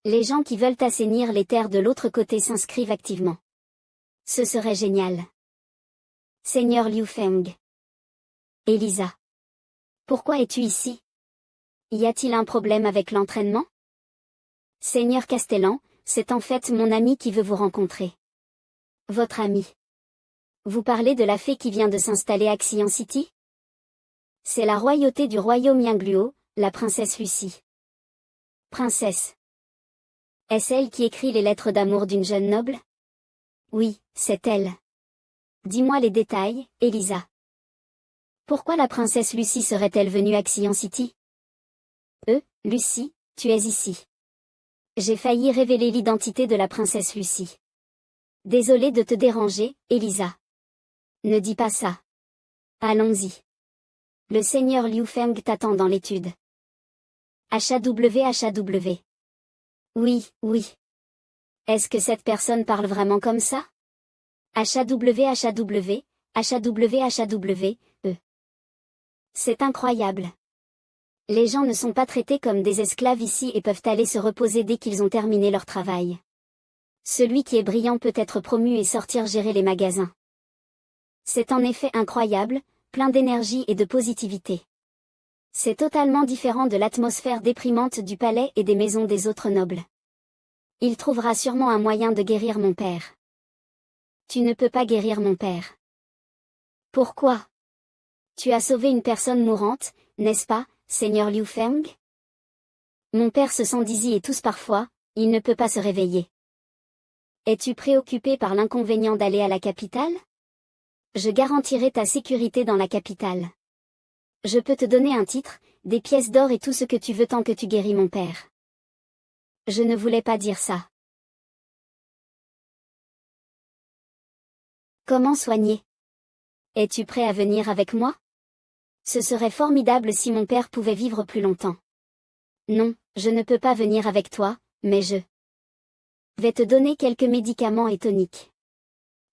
Les gens qui veulent assainir les terres de l'autre côté s'inscrivent activement. Ce serait génial. Seigneur Liu Feng. Elisa. Pourquoi es-tu ici? Y a-t-il un problème avec l'entraînement? Seigneur Castellan, c'est en fait mon ami qui veut vous rencontrer. Votre ami. Vous parlez de la fée qui vient de s'installer à Xian City? C'est la royauté du royaume Yingluo, la princesse Lucie. Princesse. Est-ce elle qui écrit les lettres d'amour d'une jeune noble? Oui, c'est elle. Dis-moi les détails, Elisa. Pourquoi la princesse Lucie serait-elle venue à Xian City? Lucie, tu es ici. J'ai failli révéler l'identité de la princesse Lucie. Désolée de te déranger, Elisa. Ne dis pas ça. Allons-y. Le seigneur Liu Feng t'attend dans l'étude. HAW. Oui. Est-ce que cette personne parle vraiment comme ça? HAW. C'est incroyable. Les gens ne sont pas traités comme des esclaves ici et peuvent aller se reposer dès qu'ils ont terminé leur travail. Celui qui est brillant peut être promu et sortir gérer les magasins. C'est en effet incroyable, plein d'énergie et de positivité. C'est totalement différent de l'atmosphère déprimante du palais et des maisons des autres nobles. Il trouvera sûrement un moyen de guérir mon père. Tu ne peux pas guérir mon père. Pourquoi? Tu as sauvé une personne mourante, n'est-ce pas, seigneur Liu Feng? Mon père se sent dizzy et tousse parfois, il ne peut pas se réveiller. Es-tu préoccupé par l'inconvénient d'aller à la capitale? Je garantirai ta sécurité dans la capitale. Je peux te donner un titre, des pièces d'or et tout ce que tu veux tant que tu guéris mon père. Je ne voulais pas dire ça. Comment soigner? Es-tu prêt à venir avec moi? Ce serait formidable si mon père pouvait vivre plus longtemps. Non, je ne peux pas venir avec toi, mais je vais te donner quelques médicaments et toniques.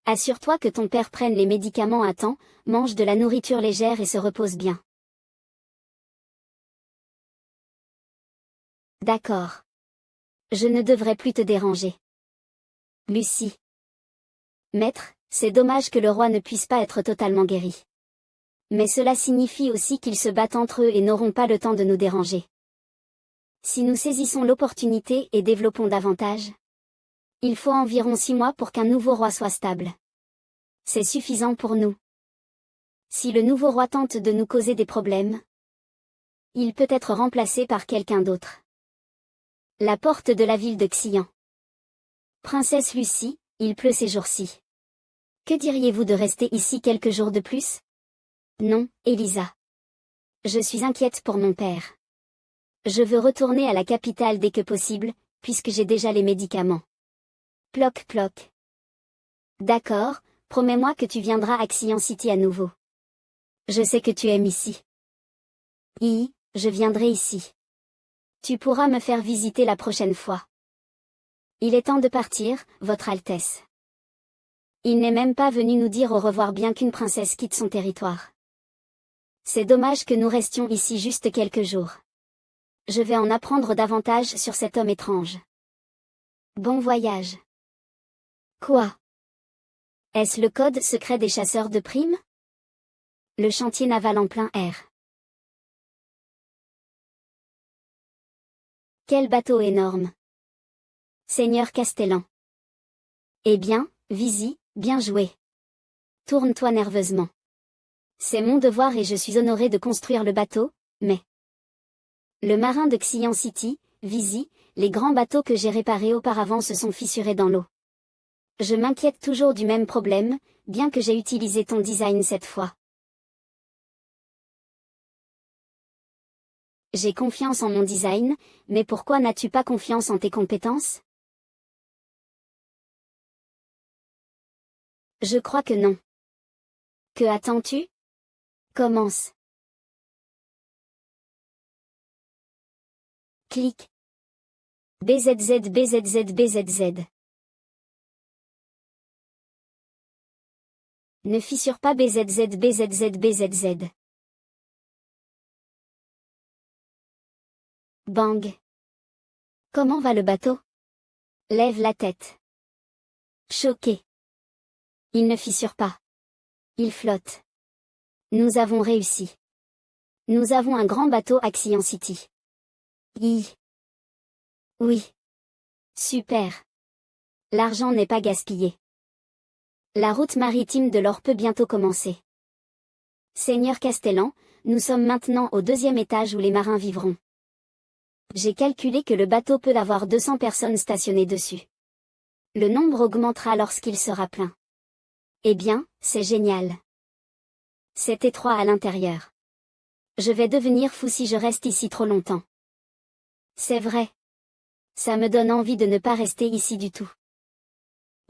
Assure-toi que ton père prenne les médicaments à temps, mange de la nourriture légère et se repose bien. D'accord. Je ne devrais plus te déranger. Lucie. Maître, c'est dommage que le roi ne puisse pas être totalement guéri. Mais cela signifie aussi qu'ils se battent entre eux et n'auront pas le temps de nous déranger. Si nous saisissons l'opportunité et développons davantage, il faut environ 6 mois pour qu'un nouveau roi soit stable. C'est suffisant pour nous. Si le nouveau roi tente de nous causer des problèmes, il peut être remplacé par quelqu'un d'autre. La porte de la ville de Xian. Princesse Lucie, il pleut ces jours-ci. Que diriez-vous de rester ici quelques jours de plus? Non, Elisa. Je suis inquiète pour mon père. Je veux retourner à la capitale dès que possible, puisque j'ai déjà les médicaments. Ploc ploc. D'accord, promets-moi que tu viendras à Xian City à nouveau. Je sais que tu aimes ici. Je viendrai ici. Tu pourras me faire visiter la prochaine fois. Il est temps de partir, Votre Altesse. Il n'est même pas venu nous dire au revoir bien qu'une princesse quitte son territoire. C'est dommage que nous restions ici juste quelques jours. Je vais en apprendre davantage sur cet homme étrange. Bon voyage. Quoi? Est-ce le code secret des chasseurs de primes? Le chantier naval en plein air. Quel bateau énorme! Seigneur Castellan. Eh bien, Visi, bien joué. Tourne-toi nerveusement. C'est mon devoir et je suis honoré de construire le bateau, mais... Le marin de Xian City, Visi, les grands bateaux que j'ai réparés auparavant se sont fissurés dans l'eau. Je m'inquiète toujours du même problème, bien que j'ai utilisé ton design cette fois. J'ai confiance en mon design, mais pourquoi n'as-tu pas confiance en tes compétences? Je crois que non. Que attends-tu? Commence. Clique. BZZ BZZ BZZ. Ne fissure pas BZZ BZZ BZZ. Bang. Comment va le bateau? Lève la tête. Choqué. Il ne fissure pas. Il flotte. Nous avons réussi. Nous avons un grand bateau à Xian City. Oui. Super. L'argent n'est pas gaspillé. La route maritime de l'or peut bientôt commencer. Seigneur Castellan, nous sommes maintenant au 2e étage où les marins vivront. J'ai calculé que le bateau peut avoir 200 personnes stationnées dessus. Le nombre augmentera lorsqu'il sera plein. Eh bien, c'est génial. C'est étroit à l'intérieur. Je vais devenir fou si je reste ici trop longtemps. C'est vrai. Ça me donne envie de ne pas rester ici du tout.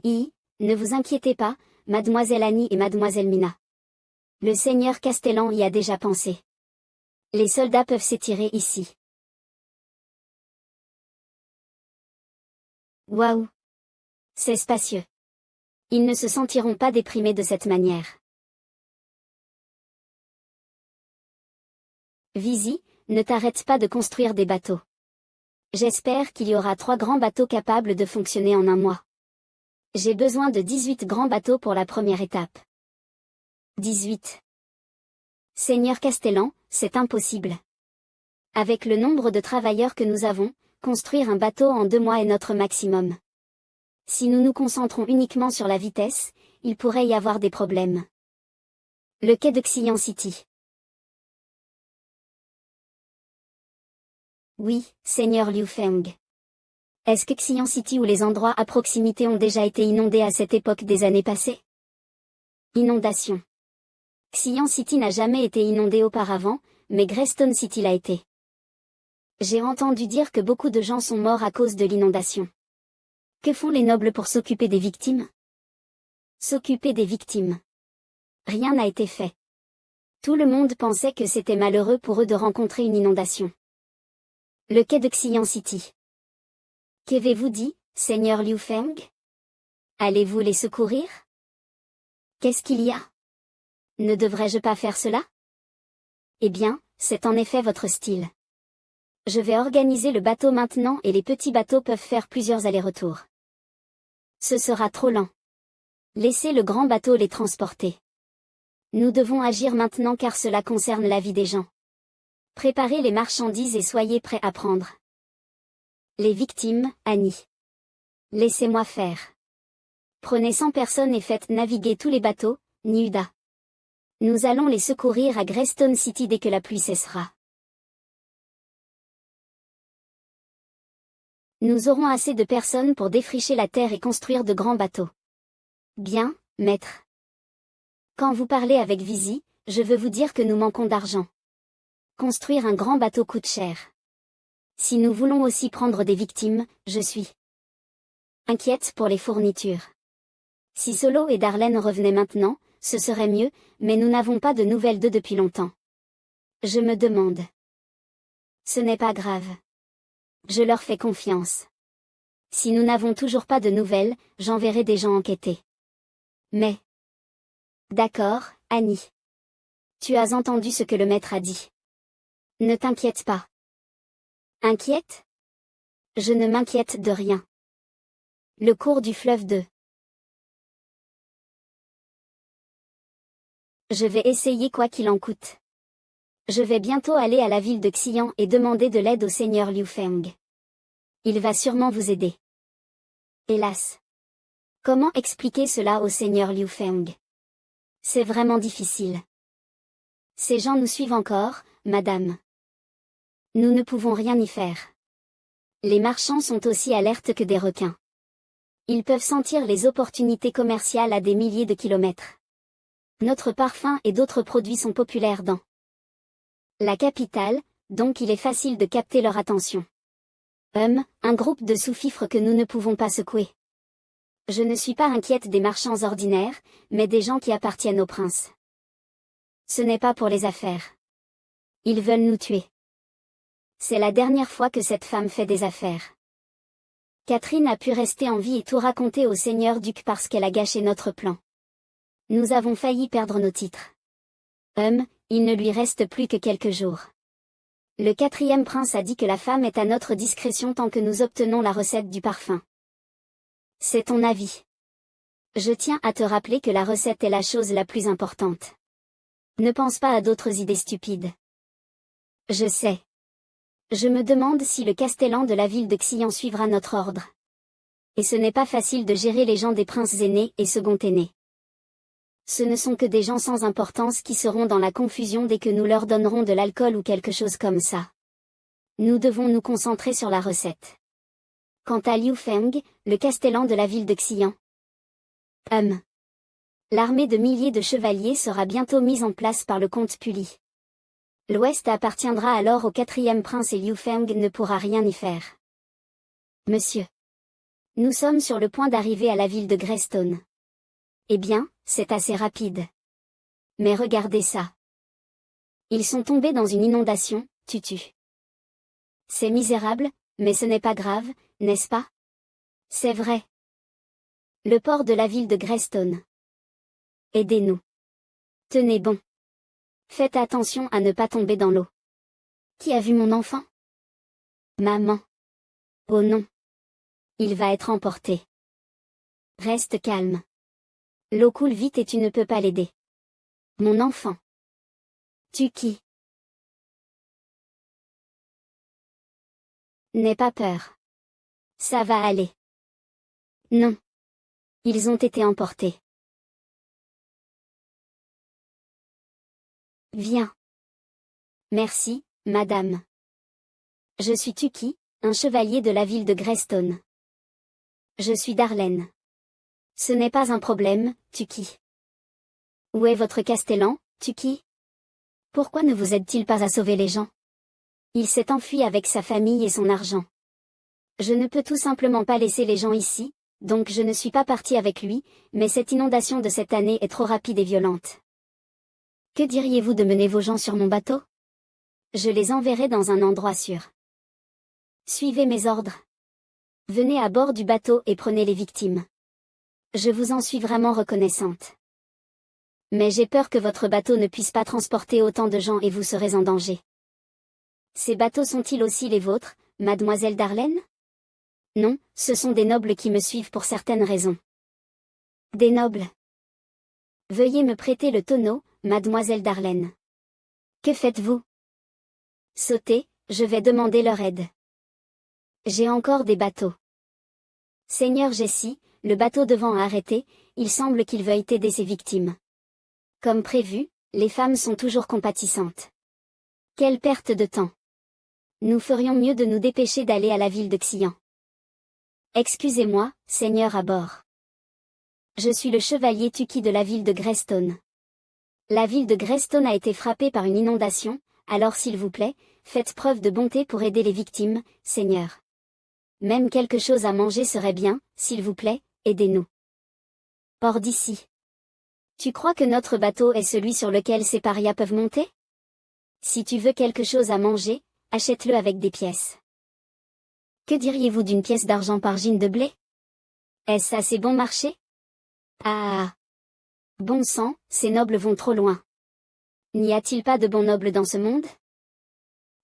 Ne vous inquiétez pas, mademoiselle Annie et mademoiselle Mina. Le seigneur Castellan y a déjà pensé. Les soldats peuvent s'étirer ici. Waouh! C'est spacieux. Ils ne se sentiront pas déprimés de cette manière. Visi, ne t'arrête pas de construire des bateaux. J'espère qu'il y aura 3 grands bateaux capables de fonctionner en un mois. J'ai besoin de 18 grands bateaux pour la première étape. 18. Seigneur Castellan, c'est impossible. Avec le nombre de travailleurs que nous avons, construire un bateau en 2 mois est notre maximum. Si nous nous concentrons uniquement sur la vitesse, il pourrait y avoir des problèmes. Le quai de Xian City. Oui, Seigneur Liu Feng. Est-ce que Xian City ou les endroits à proximité ont déjà été inondés à cette époque des années passées? Inondation. Xian City n'a jamais été inondé auparavant, mais Greystone City l'a été. J'ai entendu dire que beaucoup de gens sont morts à cause de l'inondation. Que font les nobles pour s'occuper des victimes? S'occuper des victimes. Rien n'a été fait. Tout le monde pensait que c'était malheureux pour eux de rencontrer une inondation. Le quai de Xian City. Qu'avez-vous dit, Seigneur Liu Feng? Allez-vous les secourir? Qu'est-ce qu'il y a? Ne devrais-je pas faire cela? Eh bien, c'est en effet votre style. Je vais organiser le bateau maintenant et les petits bateaux peuvent faire plusieurs allers-retours. Ce sera trop lent. Laissez le grand bateau les transporter. Nous devons agir maintenant car cela concerne la vie des gens. Préparez les marchandises et soyez prêts à prendre. Les victimes, Annie. Laissez-moi faire. Prenez 100 personnes et faites naviguer tous les bateaux, Niuda. Nous allons les secourir à Greystone City dès que la pluie cessera. Nous aurons assez de personnes pour défricher la terre et construire de grands bateaux. Bien, maître. Quand vous parlez avec Visi, je veux vous dire que nous manquons d'argent. Construire un grand bateau coûte cher. Si nous voulons aussi prendre des victimes, je suis inquiète pour les fournitures. Si Solo et Darlene revenaient maintenant, ce serait mieux, mais nous n'avons pas de nouvelles d'eux depuis longtemps. Je me demande. Ce n'est pas grave. Je leur fais confiance. Si nous n'avons toujours pas de nouvelles, j'enverrai des gens enquêter. Mais... D'accord, Annie. Tu as entendu ce que le maître a dit. Ne t'inquiète pas. Inquiète? Je ne m'inquiète de rien. Le cours du fleuve de... Je vais essayer quoi qu'il en coûte. Je vais bientôt aller à la ville de Xian et demander de l'aide au seigneur Liu Feng. Il va sûrement vous aider. Hélas. Comment expliquer cela au seigneur Liu Feng? C'est vraiment difficile. Ces gens nous suivent encore, madame. Nous ne pouvons rien y faire. Les marchands sont aussi alertes que des requins. Ils peuvent sentir les opportunités commerciales à des milliers de kilomètres. Notre parfum et d'autres produits sont populaires dans la capitale, donc il est facile de capter leur attention. Un groupe de sous-fifres que nous ne pouvons pas secouer. Je ne suis pas inquiète des marchands ordinaires, mais des gens qui appartiennent au prince. Ce n'est pas pour les affaires. Ils veulent nous tuer. C'est la dernière fois que cette femme fait des affaires. Catherine a pu rester en vie et tout raconter au seigneur duc parce qu'elle a gâché notre plan. Nous avons failli perdre nos titres. Il ne lui reste plus que quelques jours. Le 4e prince a dit que la femme est à notre discrétion tant que nous obtenons la recette du parfum. C'est ton avis. Je tiens à te rappeler que la recette est la chose la plus importante. Ne pense pas à d'autres idées stupides. Je sais. Je me demande si le castellan de la ville de Xian suivra notre ordre. Et ce n'est pas facile de gérer les gens des princes aînés et second aînés. Ce ne sont que des gens sans importance qui seront dans la confusion dès que nous leur donnerons de l'alcool ou quelque chose comme ça. Nous devons nous concentrer sur la recette. Quant à Liu Feng, le castellan de la ville de Xian. L'armée de milliers de chevaliers sera bientôt mise en place par le comte Puli. L'Ouest appartiendra alors au 4e prince et Liu Feng ne pourra rien y faire. Monsieur. Nous sommes sur le point d'arriver à la ville de Greystone. Eh bien, c'est assez rapide. Mais regardez ça. Ils sont tombés dans une inondation, Tutu. C'est misérable, mais ce n'est pas grave, n'est-ce pas? C'est vrai. Le port de la ville de Greystone. Aidez-nous. Tenez bon. Faites attention à ne pas tomber dans l'eau. Qui a vu mon enfant? Maman. Oh non. Il va être emporté. Reste calme. L'eau coule vite et tu ne peux pas l'aider. Mon enfant. Tu qui? N'aie pas peur. Ça va aller. Non. Ils ont été emportés. Viens. Merci, madame. Je suis Tuki, un chevalier de la ville de Greystone. Je suis Darlene. Ce n'est pas un problème, Tuki. Où est votre castellan, Tuki? Pourquoi ne vous aide-t-il pas à sauver les gens? Il s'est enfui avec sa famille et son argent. Je ne peux tout simplement pas laisser les gens ici, donc je ne suis pas partie avec lui, mais cette inondation de cette année est trop rapide et violente. Que diriez-vous de mener vos gens sur mon bateau? Je les enverrai dans un endroit sûr. Suivez mes ordres. Venez à bord du bateau et prenez les victimes. Je vous en suis vraiment reconnaissante. Mais j'ai peur que votre bateau ne puisse pas transporter autant de gens et vous serez en danger. Ces bateaux sont-ils aussi les vôtres, mademoiselle Darlene? Non, ce sont des nobles qui me suivent pour certaines raisons. Des nobles. Veuillez me prêter le tonneau, mademoiselle Darlene. Que faites-vous? Sautez, je vais demander leur aide. J'ai encore des bateaux. Seigneur Jessie, le bateau devant a arrêté, il semble qu'il veuille aider ses victimes. Comme prévu, les femmes sont toujours compatissantes. Quelle perte de temps. Nous ferions mieux de nous dépêcher d'aller à la ville de Xian. Excusez-moi, seigneur à bord. Je suis le chevalier Tuki de la ville de Greystone. La ville de Greystone a été frappée par une inondation, alors s'il vous plaît, faites preuve de bonté pour aider les victimes, Seigneur. Même quelque chose à manger serait bien, s'il vous plaît, aidez-nous. Hors d'ici. Tu crois que notre bateau est celui sur lequel ces parias peuvent monter? Si tu veux quelque chose à manger, achète-le avec des pièces. Que diriez-vous d'une pièce d'argent par gine de blé? Est-ce assez bon marché? Ah! Bon sang, ces nobles vont trop loin. N'y a-t-il pas de bons nobles dans ce monde?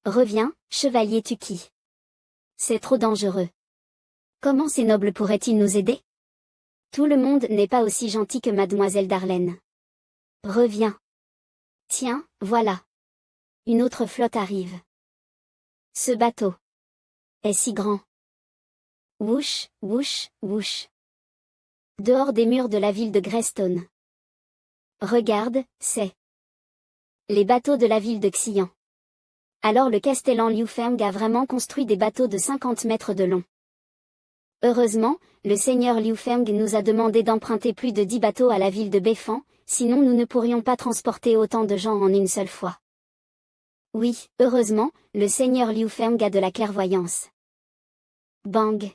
Reviens, chevalier Tuki. C'est trop dangereux. Comment ces nobles pourraient-ils nous aider? Tout le monde n'est pas aussi gentil que mademoiselle Darlene. Reviens. Tiens, voilà. Une autre flotte arrive. Ce bateau est si grand. Whoosh, whoosh, whoosh. Dehors des murs de la ville de Greystone. Regarde, c'est les bateaux de la ville de Xian. Alors le castellan Liu Feng a vraiment construit des bateaux de 50 mètres de long. Heureusement, le seigneur Liu Feng nous a demandé d'emprunter plus de 10 bateaux à la ville de Beifan, sinon nous ne pourrions pas transporter autant de gens en une seule fois. Oui, heureusement, le seigneur Liu Feng a de la clairvoyance. Bang.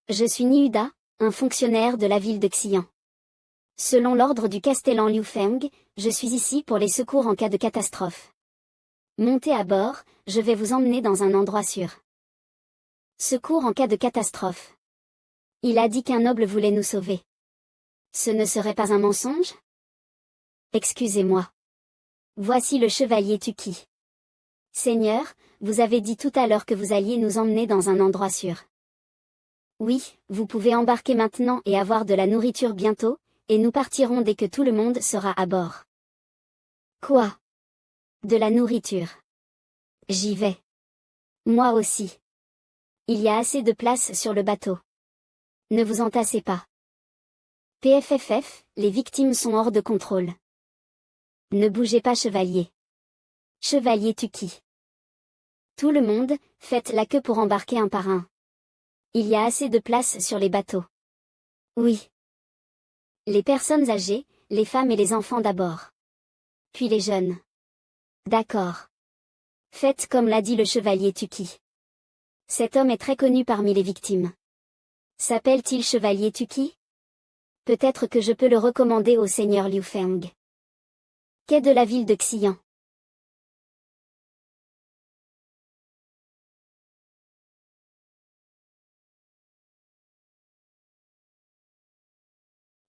Je suis Niuda, un fonctionnaire de la ville de Xian. Selon l'ordre du castellan Liu Feng, je suis ici pour les secours en cas de catastrophe. Montez à bord, je vais vous emmener dans un endroit sûr. Secours en cas de catastrophe. Il a dit qu'un noble voulait nous sauver. Ce ne serait pas un mensonge? Excusez-moi. Voici le chevalier Tuki. Seigneur, vous avez dit tout à l'heure que vous alliez nous emmener dans un endroit sûr. Oui, vous pouvez embarquer maintenant et avoir de la nourriture bientôt, et nous partirons dès que tout le monde sera à bord. Quoi? De la nourriture. J'y vais. Moi aussi. Il y a assez de place sur le bateau. Ne vous entassez pas. PFFF, les victimes sont hors de contrôle. Ne bougez pas chevalier. Chevalier Tuki. Tout le monde, faites la queue pour embarquer un par un. Il y a assez de place sur les bateaux. Oui. Les personnes âgées, les femmes et les enfants d'abord. Puis les jeunes. D'accord. Faites comme l'a dit le chevalier Tuki. Cet homme est très connu parmi les victimes. S'appelle-t-il chevalier Tuki? Peut-être que je peux le recommander au seigneur Liu Feng. Quai de la ville de Xian.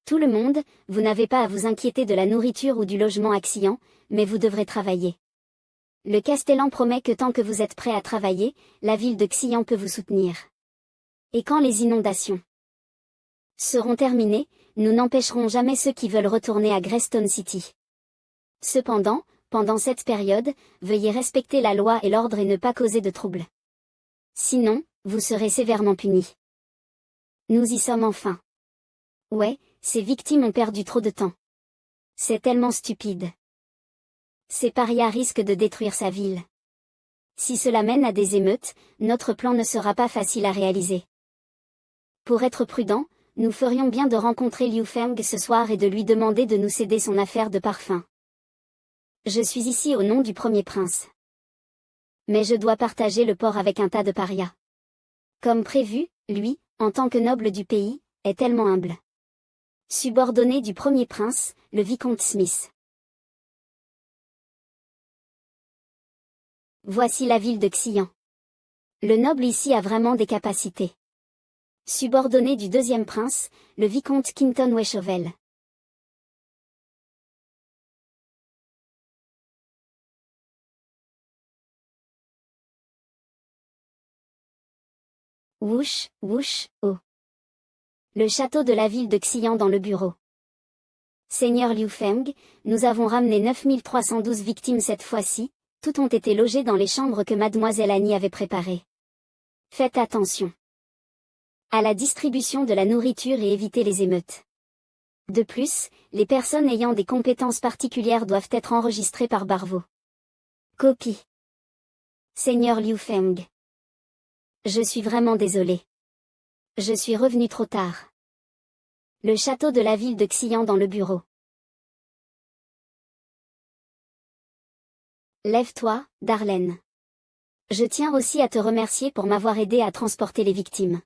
Tout le monde, vous n'avez pas à vous inquiéter de la nourriture ou du logement à Xian, mais vous devrez travailler. Le castellan promet que tant que vous êtes prêt à travailler, la ville de Xian peut vous soutenir. Et quand les inondations seront terminées, nous n'empêcherons jamais ceux qui veulent retourner à Greystone City. Cependant, pendant cette période, veuillez respecter la loi et l'ordre et ne pas causer de troubles. Sinon, vous serez sévèrement punis. Nous y sommes enfin. Ouais, ces victimes ont perdu trop de temps. C'est tellement stupide. Ces parias risquent de détruire sa ville. Si cela mène à des émeutes, notre plan ne sera pas facile à réaliser. Pour être prudent, nous ferions bien de rencontrer Liu Feng ce soir et de lui demander de nous céder son affaire de parfum. Je suis ici au nom du premier prince. Mais je dois partager le port avec un tas de parias. Comme prévu, lui, en tant que noble du pays, est tellement humble. Subordonné du premier prince, le vicomte Smith. Voici la ville de Xian. Le noble ici a vraiment des capacités. Subordonné du deuxième prince, le vicomte Quinton Wechovel. Whoosh, whoosh, oh. Le château de la ville de Xian dans le bureau. Seigneur Liu Feng, nous avons ramené 9312 victimes cette fois-ci, toutes ont été logées dans les chambres que mademoiselle Annie avait préparées. Faites attention à la distribution de la nourriture et évitez les émeutes. De plus, les personnes ayant des compétences particulières doivent être enregistrées par Barvo. Copie. Seigneur Liu Feng. Je suis vraiment désolé. Je suis revenu trop tard. Le château de la ville de Xian dans le bureau. Lève-toi, Darlene. Je tiens aussi à te remercier pour m'avoir aidé à transporter les victimes.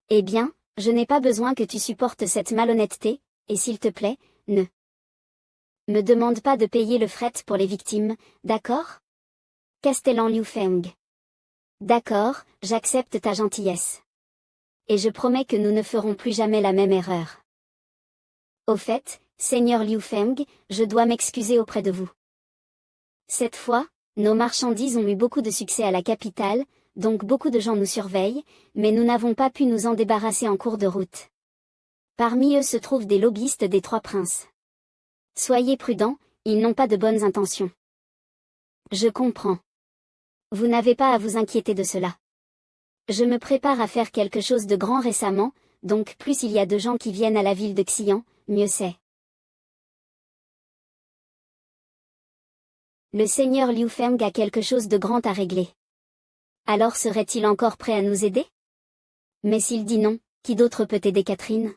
Eh bien, je n'ai pas besoin que tu supportes cette malhonnêteté, et s'il te plaît, ne me demande pas de payer le fret pour les victimes, d'accord? Castellan Liu Feng. D'accord, j'accepte ta gentillesse. Et je promets que nous ne ferons plus jamais la même erreur. Au fait, Seigneur Liu Feng, je dois m'excuser auprès de vous. Cette fois, nos marchandises ont eu beaucoup de succès à la capitale, donc beaucoup de gens nous surveillent, mais nous n'avons pas pu nous en débarrasser en cours de route. Parmi eux se trouvent des lobbyistes des Trois Princes. Soyez prudents, ils n'ont pas de bonnes intentions. Je comprends. Vous n'avez pas à vous inquiéter de cela. Je me prépare à faire quelque chose de grand récemment, donc plus il y a de gens qui viennent à la ville de Xian, mieux c'est. Le seigneur Liu Feng a quelque chose de grand à régler. Alors serait-il encore prêt à nous aider? Mais s'il dit non, qui d'autre peut aider Catherine?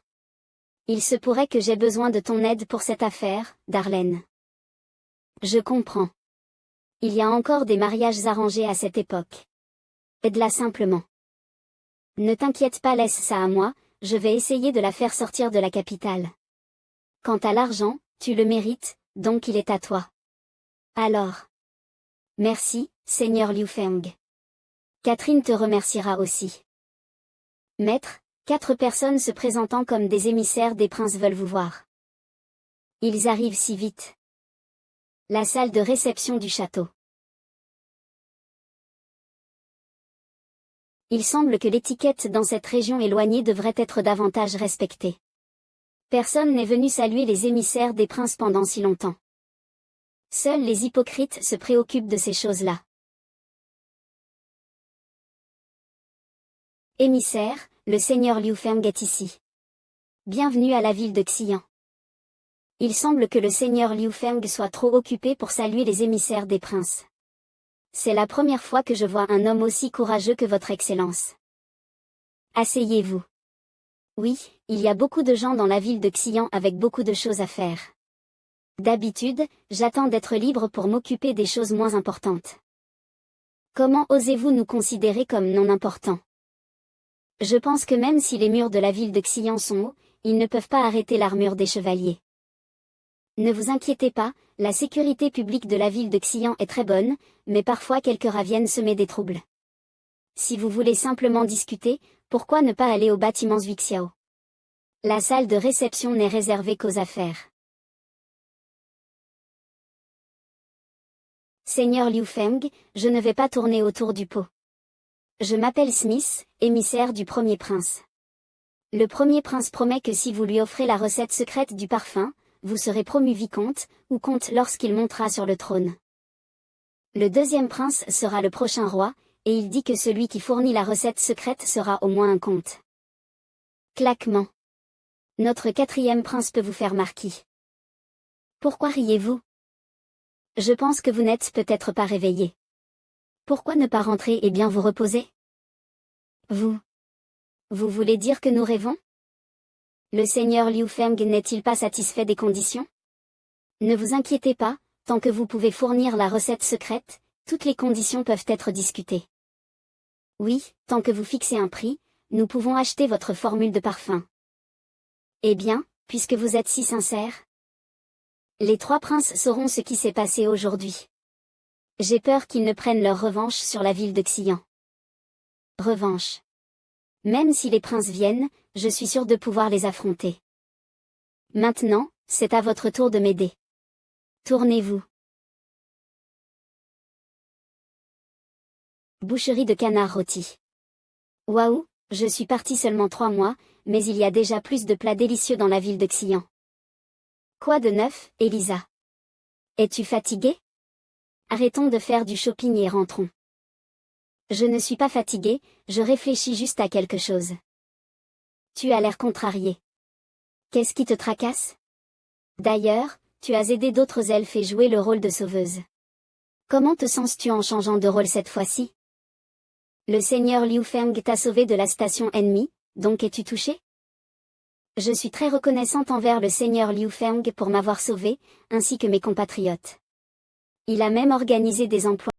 Il se pourrait que j'ai besoin de ton aide pour cette affaire, Darlene. Je comprends. Il y a encore des mariages arrangés à cette époque. Aide-la simplement. Ne t'inquiète pas, laisse ça à moi, je vais essayer de la faire sortir de la capitale. Quant à l'argent, tu le mérites, donc il est à toi. Alors. Merci, Seigneur Liu Feng. Catherine te remerciera aussi. Maître, 4 personnes se présentant comme des émissaires des princes veulent vous voir. Ils arrivent si vite. La salle de réception du château. Il semble que l'étiquette dans cette région éloignée devrait être davantage respectée. Personne n'est venu saluer les émissaires des princes pendant si longtemps. Seuls les hypocrites se préoccupent de ces choses-là. Émissaire, le seigneur Liu Feng est ici. Bienvenue à la ville de Xian. Il semble que le seigneur Liu Feng soit trop occupé pour saluer les émissaires des princes. C'est la première fois que je vois un homme aussi courageux que votre Excellence. Asseyez-vous. Oui, il y a beaucoup de gens dans la ville de Xian avec beaucoup de choses à faire. D'habitude, j'attends d'être libre pour m'occuper des choses moins importantes. Comment osez-vous nous considérer comme non importants? Je pense que même si les murs de la ville de Xian sont hauts, ils ne peuvent pas arrêter l'armure des chevaliers. Ne vous inquiétez pas, la sécurité publique de la ville de Xian est très bonne, mais parfois quelques rats viennent semer des troubles. Si vous voulez simplement discuter, pourquoi ne pas aller au bâtiment Zhuixiao? La salle de réception n'est réservée qu'aux affaires. Seigneur Liu Feng, je ne vais pas tourner autour du pot. Je m'appelle Smith, émissaire du premier prince. Le premier prince promet que si vous lui offrez la recette secrète du parfum, vous serez promu vicomte, ou comte lorsqu'il montera sur le trône. Le deuxième prince sera le prochain roi, et il dit que celui qui fournit la recette secrète sera au moins un comte. Claquement. Notre quatrième prince peut vous faire marquis. Pourquoi riez-vous? Je pense que vous n'êtes peut-être pas réveillé. Pourquoi ne pas rentrer et bien vous reposer? Vous voulez dire que nous rêvons? Le seigneur Liu Feng n'est-il pas satisfait des conditions? Ne vous inquiétez pas, tant que vous pouvez fournir la recette secrète, toutes les conditions peuvent être discutées. Oui, tant que vous fixez un prix, nous pouvons acheter votre formule de parfum. Eh bien, puisque vous êtes si sincère. Les 3 princes sauront ce qui s'est passé aujourd'hui. J'ai peur qu'ils ne prennent leur revanche sur la ville de Xian. Revanche. Même si les princes viennent, je suis sûr de pouvoir les affronter. Maintenant, c'est à votre tour de m'aider. Tournez-vous. Boucherie de canard rôti. Waouh, je suis partie seulement 3 mois, mais il y a déjà plus de plats délicieux dans la ville de Xian. Quoi de neuf, Elisa? Es-tu fatiguée? Arrêtons de faire du shopping et rentrons. Je ne suis pas fatiguée, je réfléchis juste à quelque chose. Tu as l'air contrariée. Qu'est-ce qui te tracasse? D'ailleurs, tu as aidé d'autres elfes et joué le rôle de sauveuse. Comment te sens-tu en changeant de rôle cette fois-ci? Le seigneur Liu Feng t'a sauvé de la station ennemie, donc es-tu touchée? Je suis très reconnaissante envers le seigneur Liu Feng pour m'avoir sauvée, ainsi que mes compatriotes. Il a même organisé des emplois